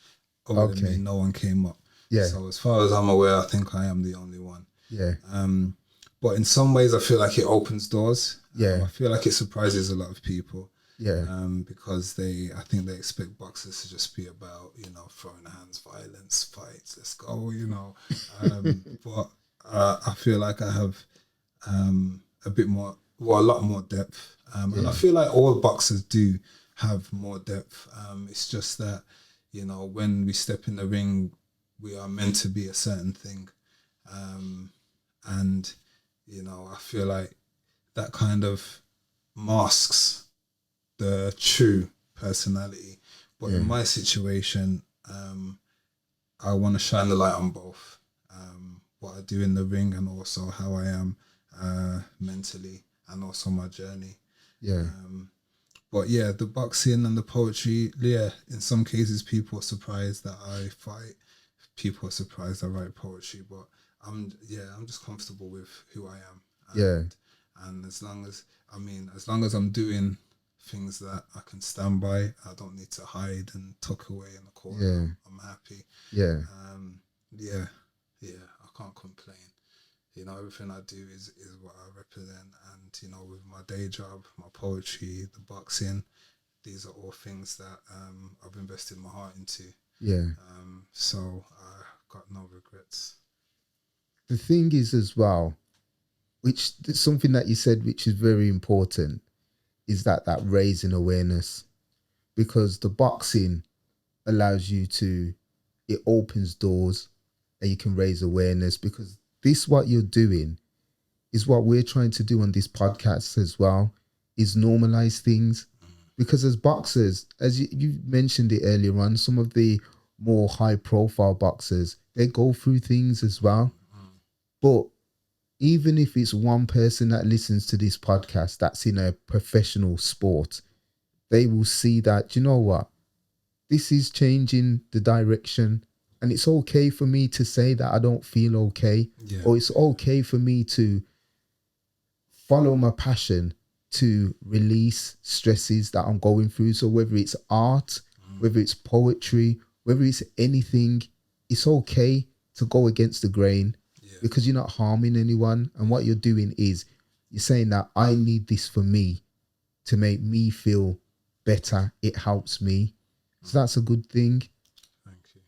other than me, no one came up. So as far as I'm aware, I think I am the only one. But in some ways, I feel like it opens doors. I feel like it surprises a lot of people. Because I think they expect boxers to just be about, you know, throwing hands, violence, fights, let's go, you know. But I feel like I have a bit more, well, a lot more depth. And I feel like all boxers do have more depth. It's just that, you know, when we step in the ring, we are meant to be a certain thing. And, you know, I feel like that kind of masks the true personality. But in my situation, I want to shine the light on both. What I do in the ring, and also how I am mentally, and also my journey. But yeah, the boxing and the poetry, in some cases people are surprised that I fight. People are surprised I write poetry, but I'm just comfortable with who I am. And as long as I'm doing things that I can stand by, I don't need to hide and tuck away in the corner. I'm happy. I can't complain. You know, everything I do is what I represent. And, you know, with my day job, my poetry, the boxing, these are all things that I've invested my heart into. So I got no regrets. The thing is as well, which something that you said, which is very important, is that raising awareness, because the boxing allows you to, it opens doors and you can raise awareness, because this, what you're doing is what we're trying to do on this podcast as well, is normalize things. Because as boxers, as you mentioned it earlier on, some of the more high profile boxers, they go through things as well. But even if it's one person that listens to this podcast that's in a professional sport, they will see that, you know what, this is changing the direction And it's okay for me to say that I don't feel okay. Yeah. Or it's okay for me to follow my passion to release stresses that I'm going through. So whether it's art, whether it's poetry, whether it's anything, it's okay to go against the grain because you're not harming anyone. And what you're doing is you're saying that I need this for me to make me feel better. It helps me. So that's a good thing. Thank you.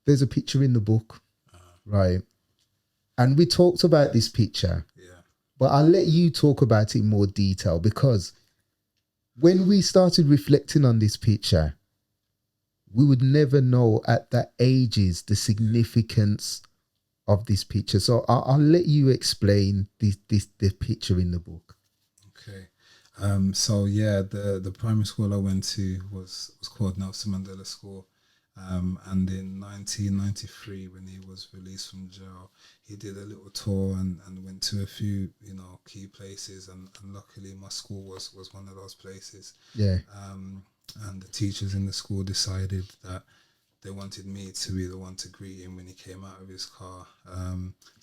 There's a picture in the book, right? And we talked about this picture. Yeah. But I'll let you talk about it in more detail, because when we started reflecting on this picture, we would never know at that ages the significance of this picture. So I'll let you explain the picture in the book. Okay. So yeah, the primary school I went to was called Nelson Mandela School. And in 1993, when he was released from jail, he did a little tour and went to a few, key places. And luckily, my school was one of those places. Yeah. And the teachers in the school decided that they wanted me to be the one to greet him when he came out of his car,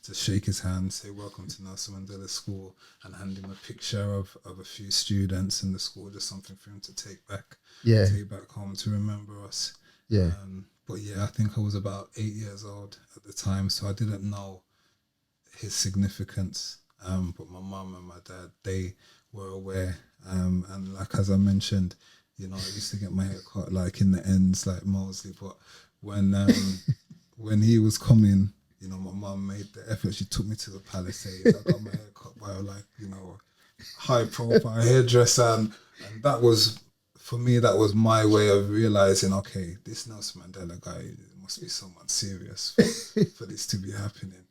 to shake his hand, say welcome to Nelson Mandela School, and hand him a picture of a few students in the school, just something for him to take back home to remember us. Yeah. But yeah, I think I was about 8 years old at the time, so I didn't know his significance. But my mum and my dad, they were aware. And like, as I mentioned, I used to get my hair cut like in the ends, like Mosley. But when when he was coming, my mum made the effort. She took me to the Palisades. I got my hair cut by a high profile hairdresser, and that was, for me, that was my way of realizing, okay, this Nelson Mandela guy must be someone serious for this to be happening.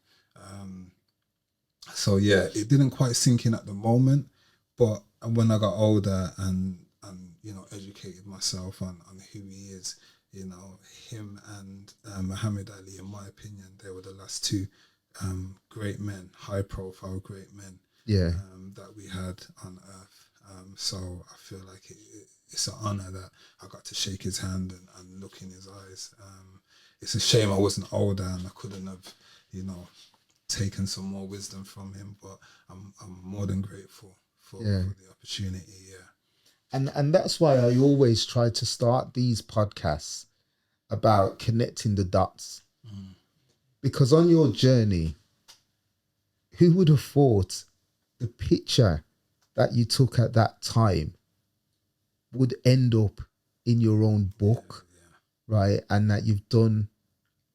So yeah, it didn't quite sink in at the moment, but when I got older and educated myself on who he is, him and Muhammad Ali, in my opinion, they were the last two great men, high profile great men, that we had on earth. So I feel like it's an honor that I got to shake his hand and look in his eyes. It's a shame I wasn't older and I couldn't have, taken some more wisdom from him, but I'm more than grateful for the opportunity. And that's why I always try to start these podcasts about connecting the dots. Because on your journey, who would have thought the picture that you took at that time would end up in your own book, right? And that you've done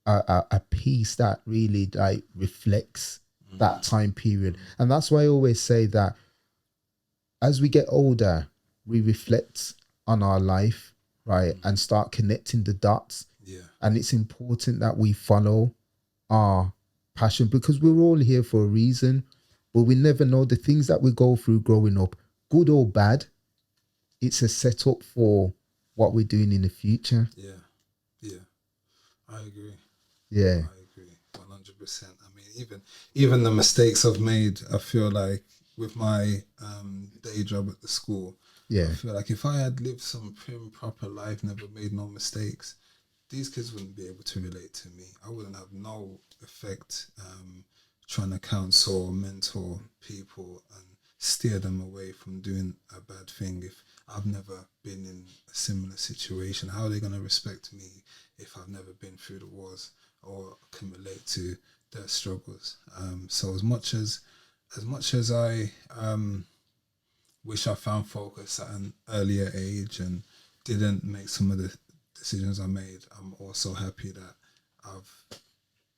a piece that really like reflects that time period. And that's why I always say that as we get older, we reflect on our life, right? And start connecting the dots. Yeah. And it's important that we follow our passion, because we're all here for a reason, but we never know the things that we go through growing up, good or bad. It's a setup for what we're doing in the future. Yeah. I agree. Yeah. I agree 100%. I mean, even the mistakes I've made, I feel like with my day job at the school, I feel like if I had lived some prim, proper life, never made no mistakes, these kids wouldn't be able to relate to me. I wouldn't have no effect trying to counsel, mentor people and steer them away from doing a bad thing. If I've never been in a similar situation, how are they going to respect me if I've never been through the wars or can relate to their struggles? So as much as I wish I found focus at an earlier age and didn't make some of the decisions I made, I'm also happy that I've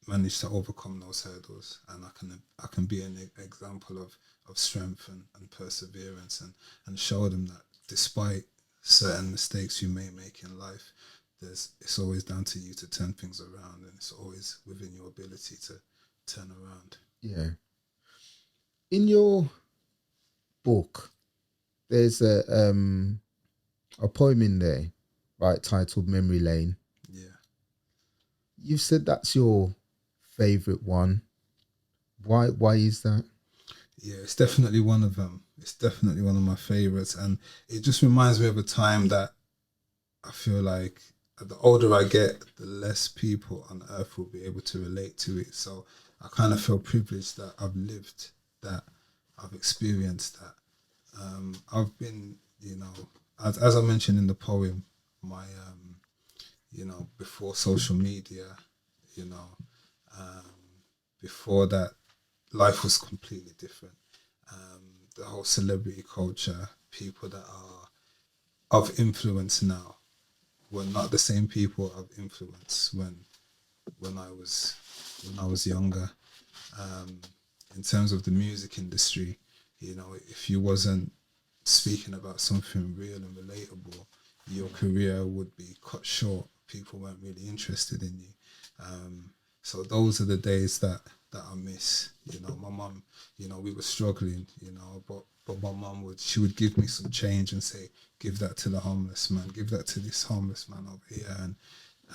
managed to overcome those hurdles, and I can be an example of strength and perseverance, and show them that despite certain mistakes you may make in life, it's always down to you to turn things around, and it's always within your ability to turn around. Yeah. In your book, there's a poem in there, right, titled Memory Lane. Yeah. You've said that's your favorite one. Why is that? Yeah, it's definitely one of them. It's definitely one of my favorites, and it just reminds me of a time that I feel like the older I get, the less people on earth will be able to relate to it. So I kind of feel privileged that I've lived that, I've experienced that. I've been, as I mentioned in the poem, my, before social media, you know, um, before that, life was completely different. The whole celebrity culture, people that are of influence now were not the same people of influence when I was when I was younger. Um, in terms of the music industry, if you wasn't speaking about something real and relatable, your career would be cut short. People weren't really interested in you. So those are the days that I miss. My mum, we were struggling, but my mum would give me some change and say, give that to the homeless man, give that to this homeless man over here.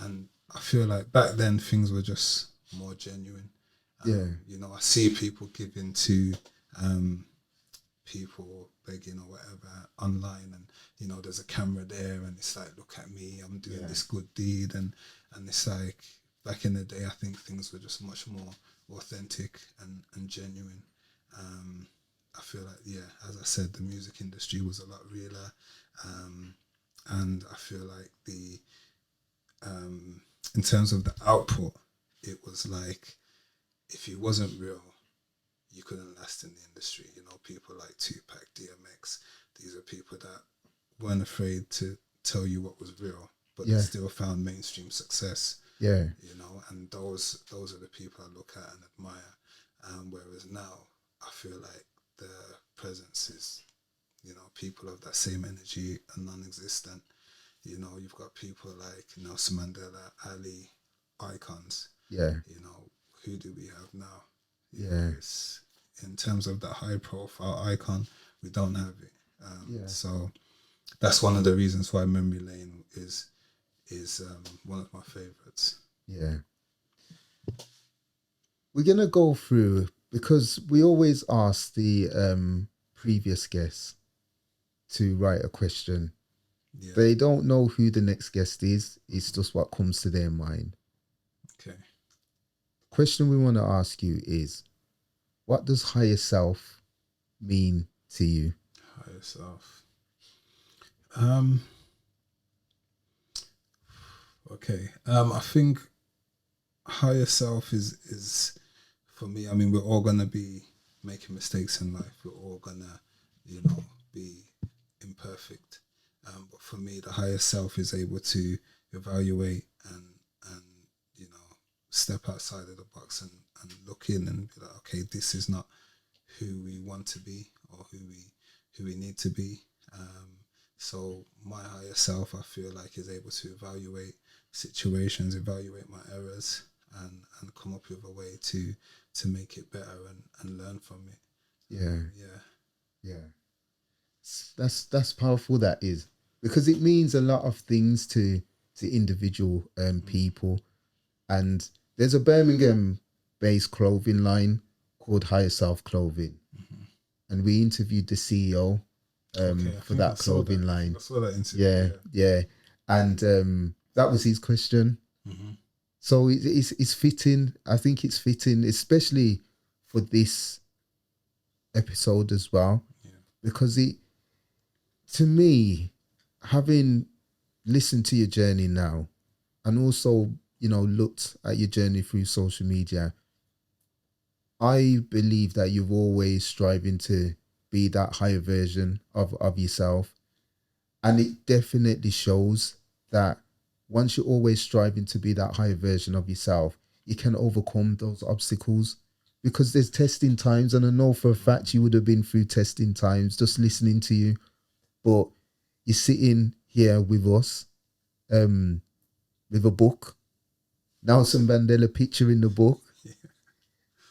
And I feel like back then things were just more genuine. I see people giving to people begging or whatever online, and there's a camera there, and it's like, look at me, I'm doing this good deed, and it's like back in the day, I think things were just much more authentic and genuine. I feel like, as I said, the music industry was a lot realer, and I feel like in terms of the output, it was like, if it wasn't real, you couldn't last in the industry. People like Tupac, DMX, these are people that weren't afraid to tell you what was real, but they still found mainstream success. And those are the people I look at and admire. Whereas now, I feel like the presence is, people of that same energy are non-existent. You've got people like Nelson Mandela, Ali, icons. Who do we have now? It's, in terms of that high profile icon, we don't have it. So that's one of the reasons why Memory Lane is one of my favorites. We're gonna go through, because we always ask the previous guests to write a question. They don't know who the next guest is. It's just what comes to their mind. Okay. Question we want to ask you is, what does higher self mean to you? Higher self. Okay. I think higher self is for me. I mean, we're all gonna be making mistakes in life. We're all gonna, be imperfect. But for me, the higher self is able to evaluate and step outside of the box and look in and be like, okay, this is not who we want to be or who we need to be. So my higher self, I feel like, is able to evaluate situations, evaluate my errors, and come up with a way to make it better and learn from it. That's powerful. That is, because it means a lot of things to individual people. And there's a Birmingham based clothing line called Higher Self Clothing, and we interviewed the CEO for that clothing line. I saw that interview. And that was his question. So it's fitting. I think it's fitting, especially for this episode as well, because to me, having listened to your journey now, and also looked at your journey through social media, I believe that you've always striving to be that higher version of yourself. And it definitely shows that once you're always striving to be that higher version of yourself, you can overcome those obstacles, because there's testing times. And I know for a fact you would have been through testing times just listening to you. But you're sitting here with us with a book, Nelson Mandela picture in the book.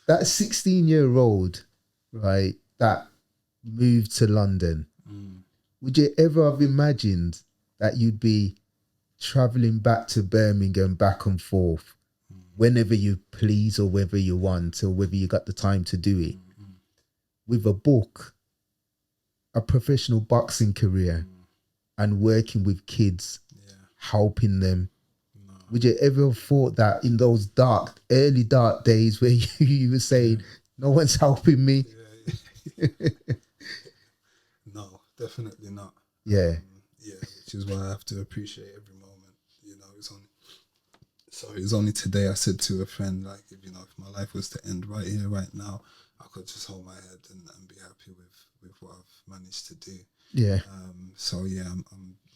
That 16-year-old, right, that moved to London. Would you ever have imagined that you'd be traveling back to Birmingham, back and forth, whenever you please or whether you want, or whether you got the time to do it, with a book, a professional boxing career, and working with kids, helping them, Would you ever have thought that in those early dark days where you were saying, no one's helping me? No, definitely not. Yeah. Which is why I have to appreciate every moment. It's only today I said to a friend, like, if my life was to end right here, right now, I could just hold my head and be happy with what I've managed to do. Yeah. I'm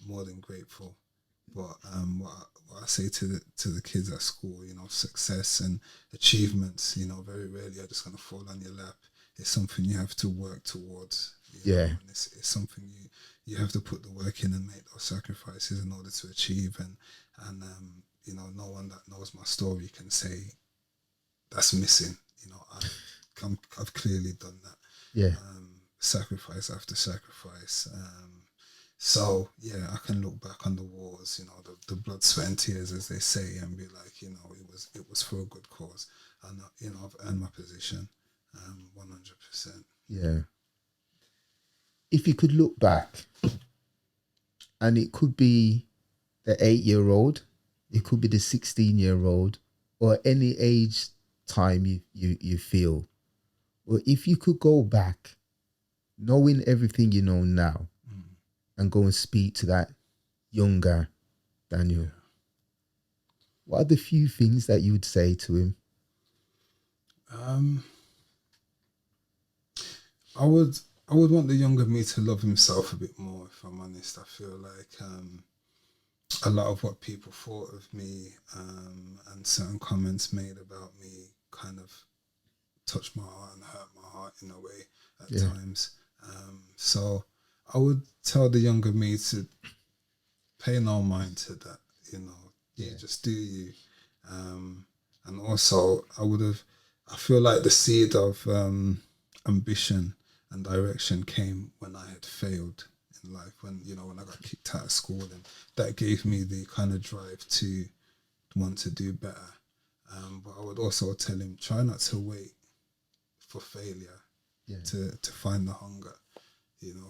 more than grateful. But what I say to the kids at school, success and achievements, very rarely are just gonna fall on your lap. It's something you have to work towards. And it's something you have to put the work in and make those sacrifices in order to achieve. And no one that knows my story can say that's missing. I've clearly done that. Yeah. Sacrifice after sacrifice. I can look back on the wars, the blood, sweat, and tears, as they say, and be like, it was for a good cause, and I've earned my position, 100%. Yeah. If you could look back, and it could be the 8-year-old, it could be the 16-year-old, or any age time you feel, or if you could go back, knowing everything you know now, and go and speak to that younger Daniel, what are the few things that you would say to him? I would want the younger me to love himself a bit more, if I'm honest. I feel like a lot of what people thought of me and certain comments made about me kind of touched my heart and hurt my heart in a way at times. So I would tell the younger me to pay no mind to that, you just do you. And also I feel like the seed of ambition and direction came when I had failed in life, when I got kicked out of school, and that gave me the kind of drive to want to do better. But I would also tell him, try not to wait for failure to find the hunger.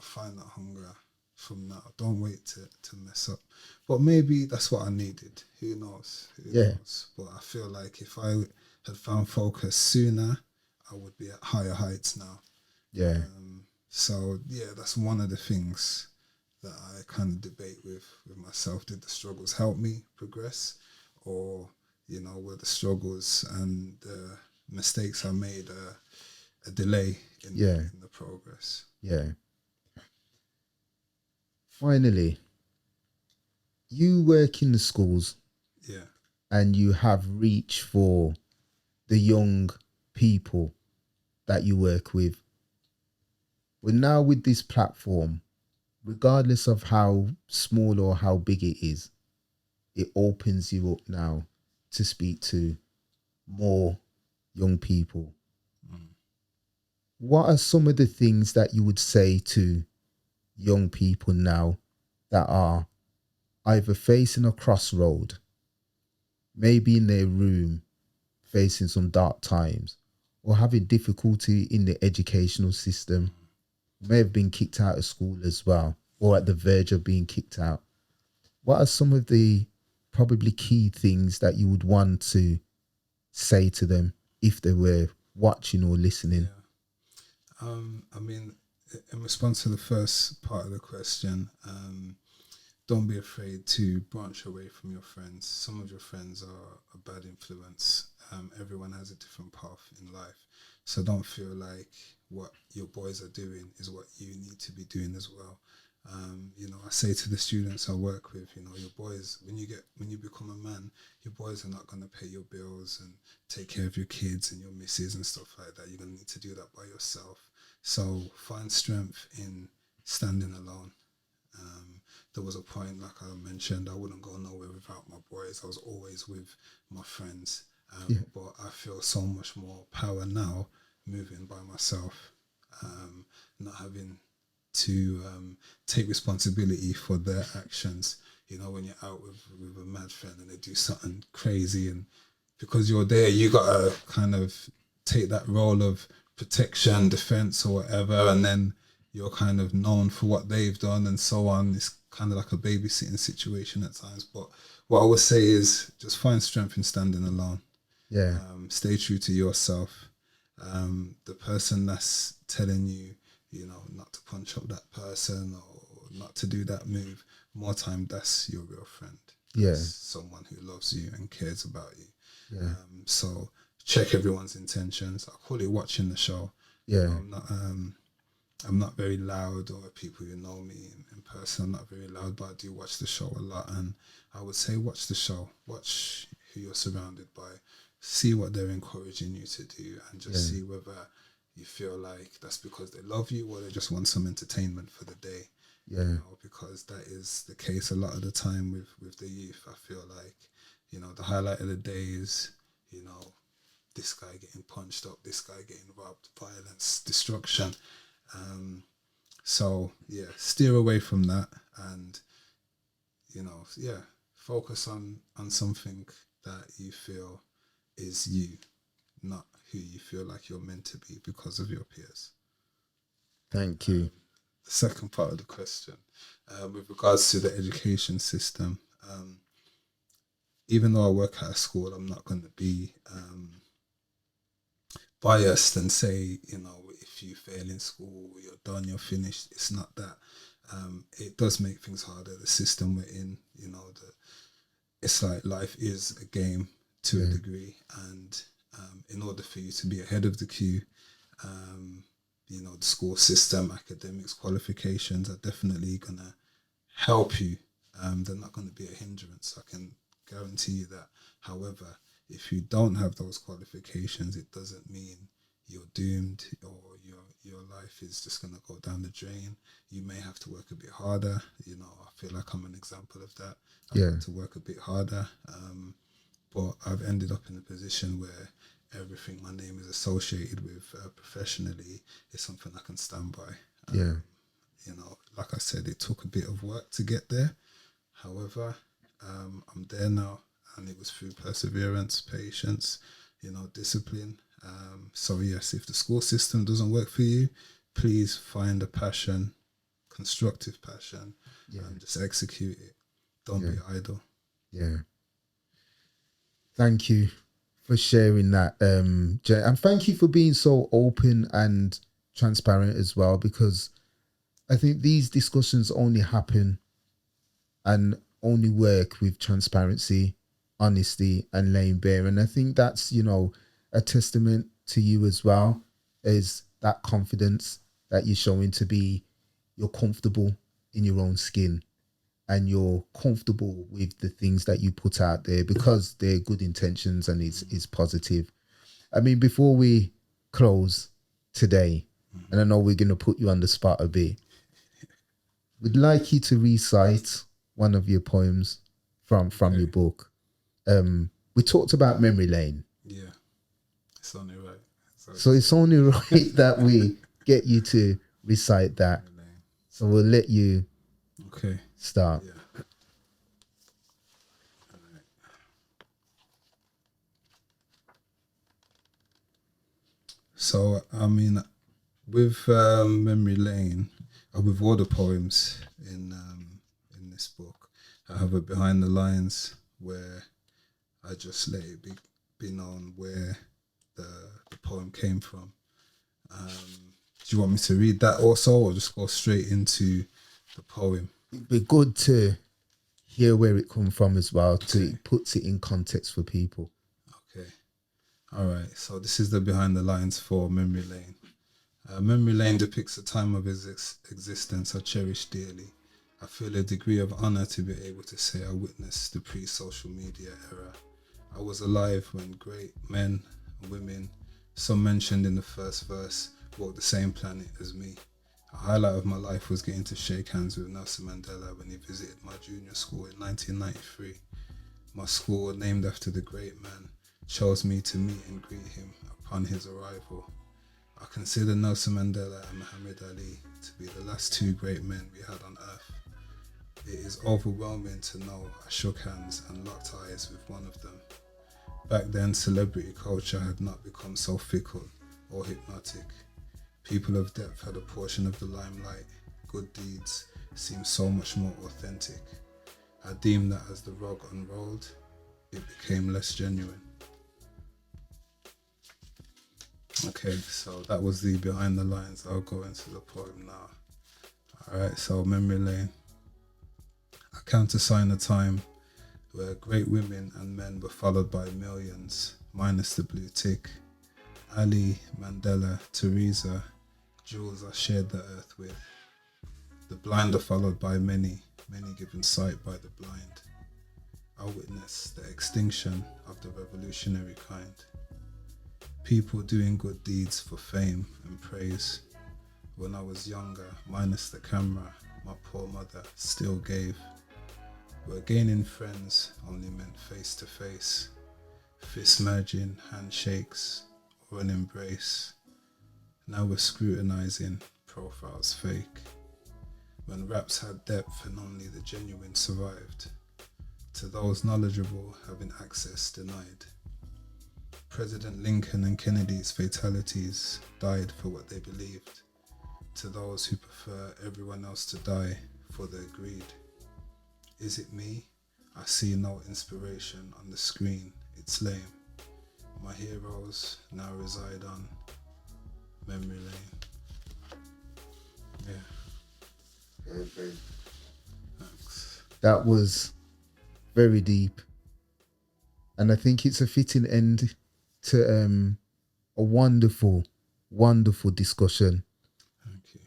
Find that hunger from now. Don't wait to mess up. But maybe that's what I needed. Who knows? Who knows? But I feel like if I had found focus sooner, I would be at higher heights now. Yeah. That's one of the things that I kind of debate with myself. Did the struggles help me progress, or were the struggles and the mistakes I made a delay in the progress? Yeah. Finally, you work in the schools, and you have reach for the young people that you work with. Well, now with this platform, regardless of how small or how big it is, it opens you up now to speak to more young people. What are some of the things that you would say to young people now that are either facing a crossroad, maybe in their room, facing some dark times, or having difficulty in the educational system, may have been kicked out of school as well, or at the verge of being kicked out? What are some of the probably key things that you would want to say to them if they were watching or listening? In response to the first part of the question, don't be afraid to branch away from your friends. Some of your friends are a bad influence. Everyone has a different path in life. So don't feel like what your boys are doing is what you need to be doing as well. I say to the students I work with, your boys, when you become a man, your boys are not going to pay your bills and take care of your kids and your missus and stuff like that. You're going to need to do that by yourself. So find strength in standing alone. There was a point, like I mentioned, I wouldn't go nowhere without my boys. I was always with my friends. But I feel so much more power now moving by myself, not having to take responsibility for their actions. When you're out with a mad friend and they do something crazy, and because you're there, you got to kind of take that role of protection, defense, or whatever, and then you're kind of known for what they've done and so on. It's kind of like a babysitting situation at times. But what I would say is just find strength in standing alone. Yeah. Stay true to yourself. The person that's telling you, not to punch up that person or not to do that move, more time that's your real friend. Yeah. That's someone who loves you and cares about you. Yeah. So check everyone's intentions. I call it watching the show. Yeah. I'm not very loud, or people who know me in person, I'm not very loud, but I do watch the show a lot. And I would say watch the show, watch who you're surrounded by, see what they're encouraging you to do, and just see whether you feel like that's because they love you or they just want some entertainment for the day. Yeah. Because that is the case a lot of the time with the youth. I feel like, the highlight of the day is, this guy getting punched up, this guy getting robbed, violence, destruction. So yeah, steer away from that, and focus on something that you feel is you, not who you feel like you're meant to be because of your peers. Thank you. The second part of the question, with regards to the education system, even though I work at a school, I'm not going to be biased and say, if you fail in school, you're done, you're finished. It's not that. It does make things harder. The system we're in, it's like life is a game to a degree, and in order for you to be ahead of the queue, the school system, academics, qualifications are definitely gonna help you. They're not going to be a hindrance. I can guarantee you that. However, if you don't have those qualifications, it doesn't mean you're doomed or your life is just going to go down the drain. You may have to work a bit harder. I feel like I'm an example of that. I've had to work a bit harder, but I've ended up in a position where everything my name is associated with professionally is something I can stand by. Like I said, it took a bit of work to get there. However, I'm there now, and it was through perseverance, patience, discipline. So yes, if the school system doesn't work for you, please find a passion, constructive passion, and just execute it. Don't be idle. Yeah. Thank you for sharing that, Jay, and thank you for being so open and transparent as well, because I think these discussions only happen and only work with transparency, honesty, and laying bare. And I think that's, a testament to you as well, is that confidence that you're showing you're comfortable in your own skin and you're comfortable with the things that you put out there because they're good intentions and it's positive. I mean, before we close today, and I know we're going to put you on the spot a bit, we'd like you to recite one of your poems from your book. We talked about memory lane. Yeah, it's only right. So it's only right that we get you to recite that. So we'll let you start. Yeah. So, I mean, with Memory Lane, with all the poems in this book, I have a behind the lines where I just let it be known where the poem came from. Do you want me to read that also, or just go straight into the poem? It'd be good to hear where it comes from as well, to puts it in context for people. Okay. All right. So this is the behind the lines for Memory Lane. Memory Lane depicts a time of his existence I cherish dearly. I feel a degree of honor to be able to say I witnessed the pre-social media era. I was alive when great men and women, some mentioned in the first verse, walked the same planet as me. A highlight of my life was getting to shake hands with Nelson Mandela when he visited my junior school in 1993. My school, named after the great man, chose me to meet and greet him upon his arrival. I consider Nelson Mandela and Muhammad Ali to be the last two great men we had on earth. It is overwhelming to know I shook hands and locked eyes with one of them. Back then, celebrity culture had not become so fickle or hypnotic. People of depth had a portion of the limelight. Good deeds seemed so much more authentic. I deemed that as the rug unrolled, it became less genuine. Okay, so that was the behind the lines. I'll go into the poem now. Alright, so memory lane. I countersign a time where great women and men were followed by millions, minus the blue tick. Ali, Mandela, Teresa, jewels I shared the earth with. The blind are followed by many, many given sight by the blind. I witnessed the extinction of the revolutionary kind. People doing good deeds for fame and praise. When I was younger, minus the camera, my poor mother still gave. Where gaining friends only meant face to face, fist merging, handshakes, or an embrace. Now we're scrutinizing profiles fake. When raps had depth and only the genuine survived. To those knowledgeable having access denied. President Lincoln and Kennedy's fatalities died for what they believed. To those who prefer everyone else to die for their greed. Is it me? I see no inspiration on the screen, it's lame. My heroes now reside on memory lane. Yeah. Okay. Thanks. That was very deep. And I think it's a fitting end to a wonderful, wonderful discussion. Thank you.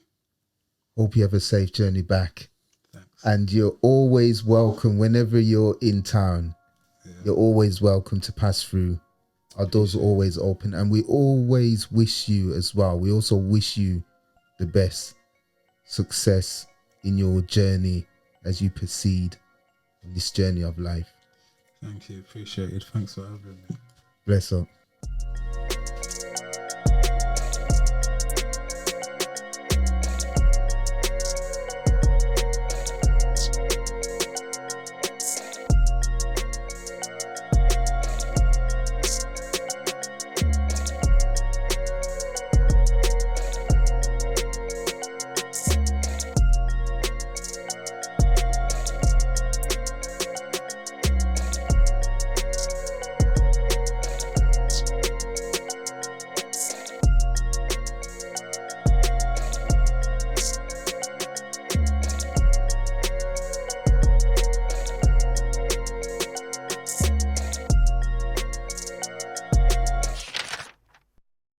Hope you have a safe journey back. Thanks. And you're always welcome whenever you're in town. Yeah. You're always welcome to pass through. Our doors are always open. And we always wish you as well. We also wish you the best success in your journey as you proceed on this journey of life. Thank you. Appreciate it. Thanks for having me. Bless up.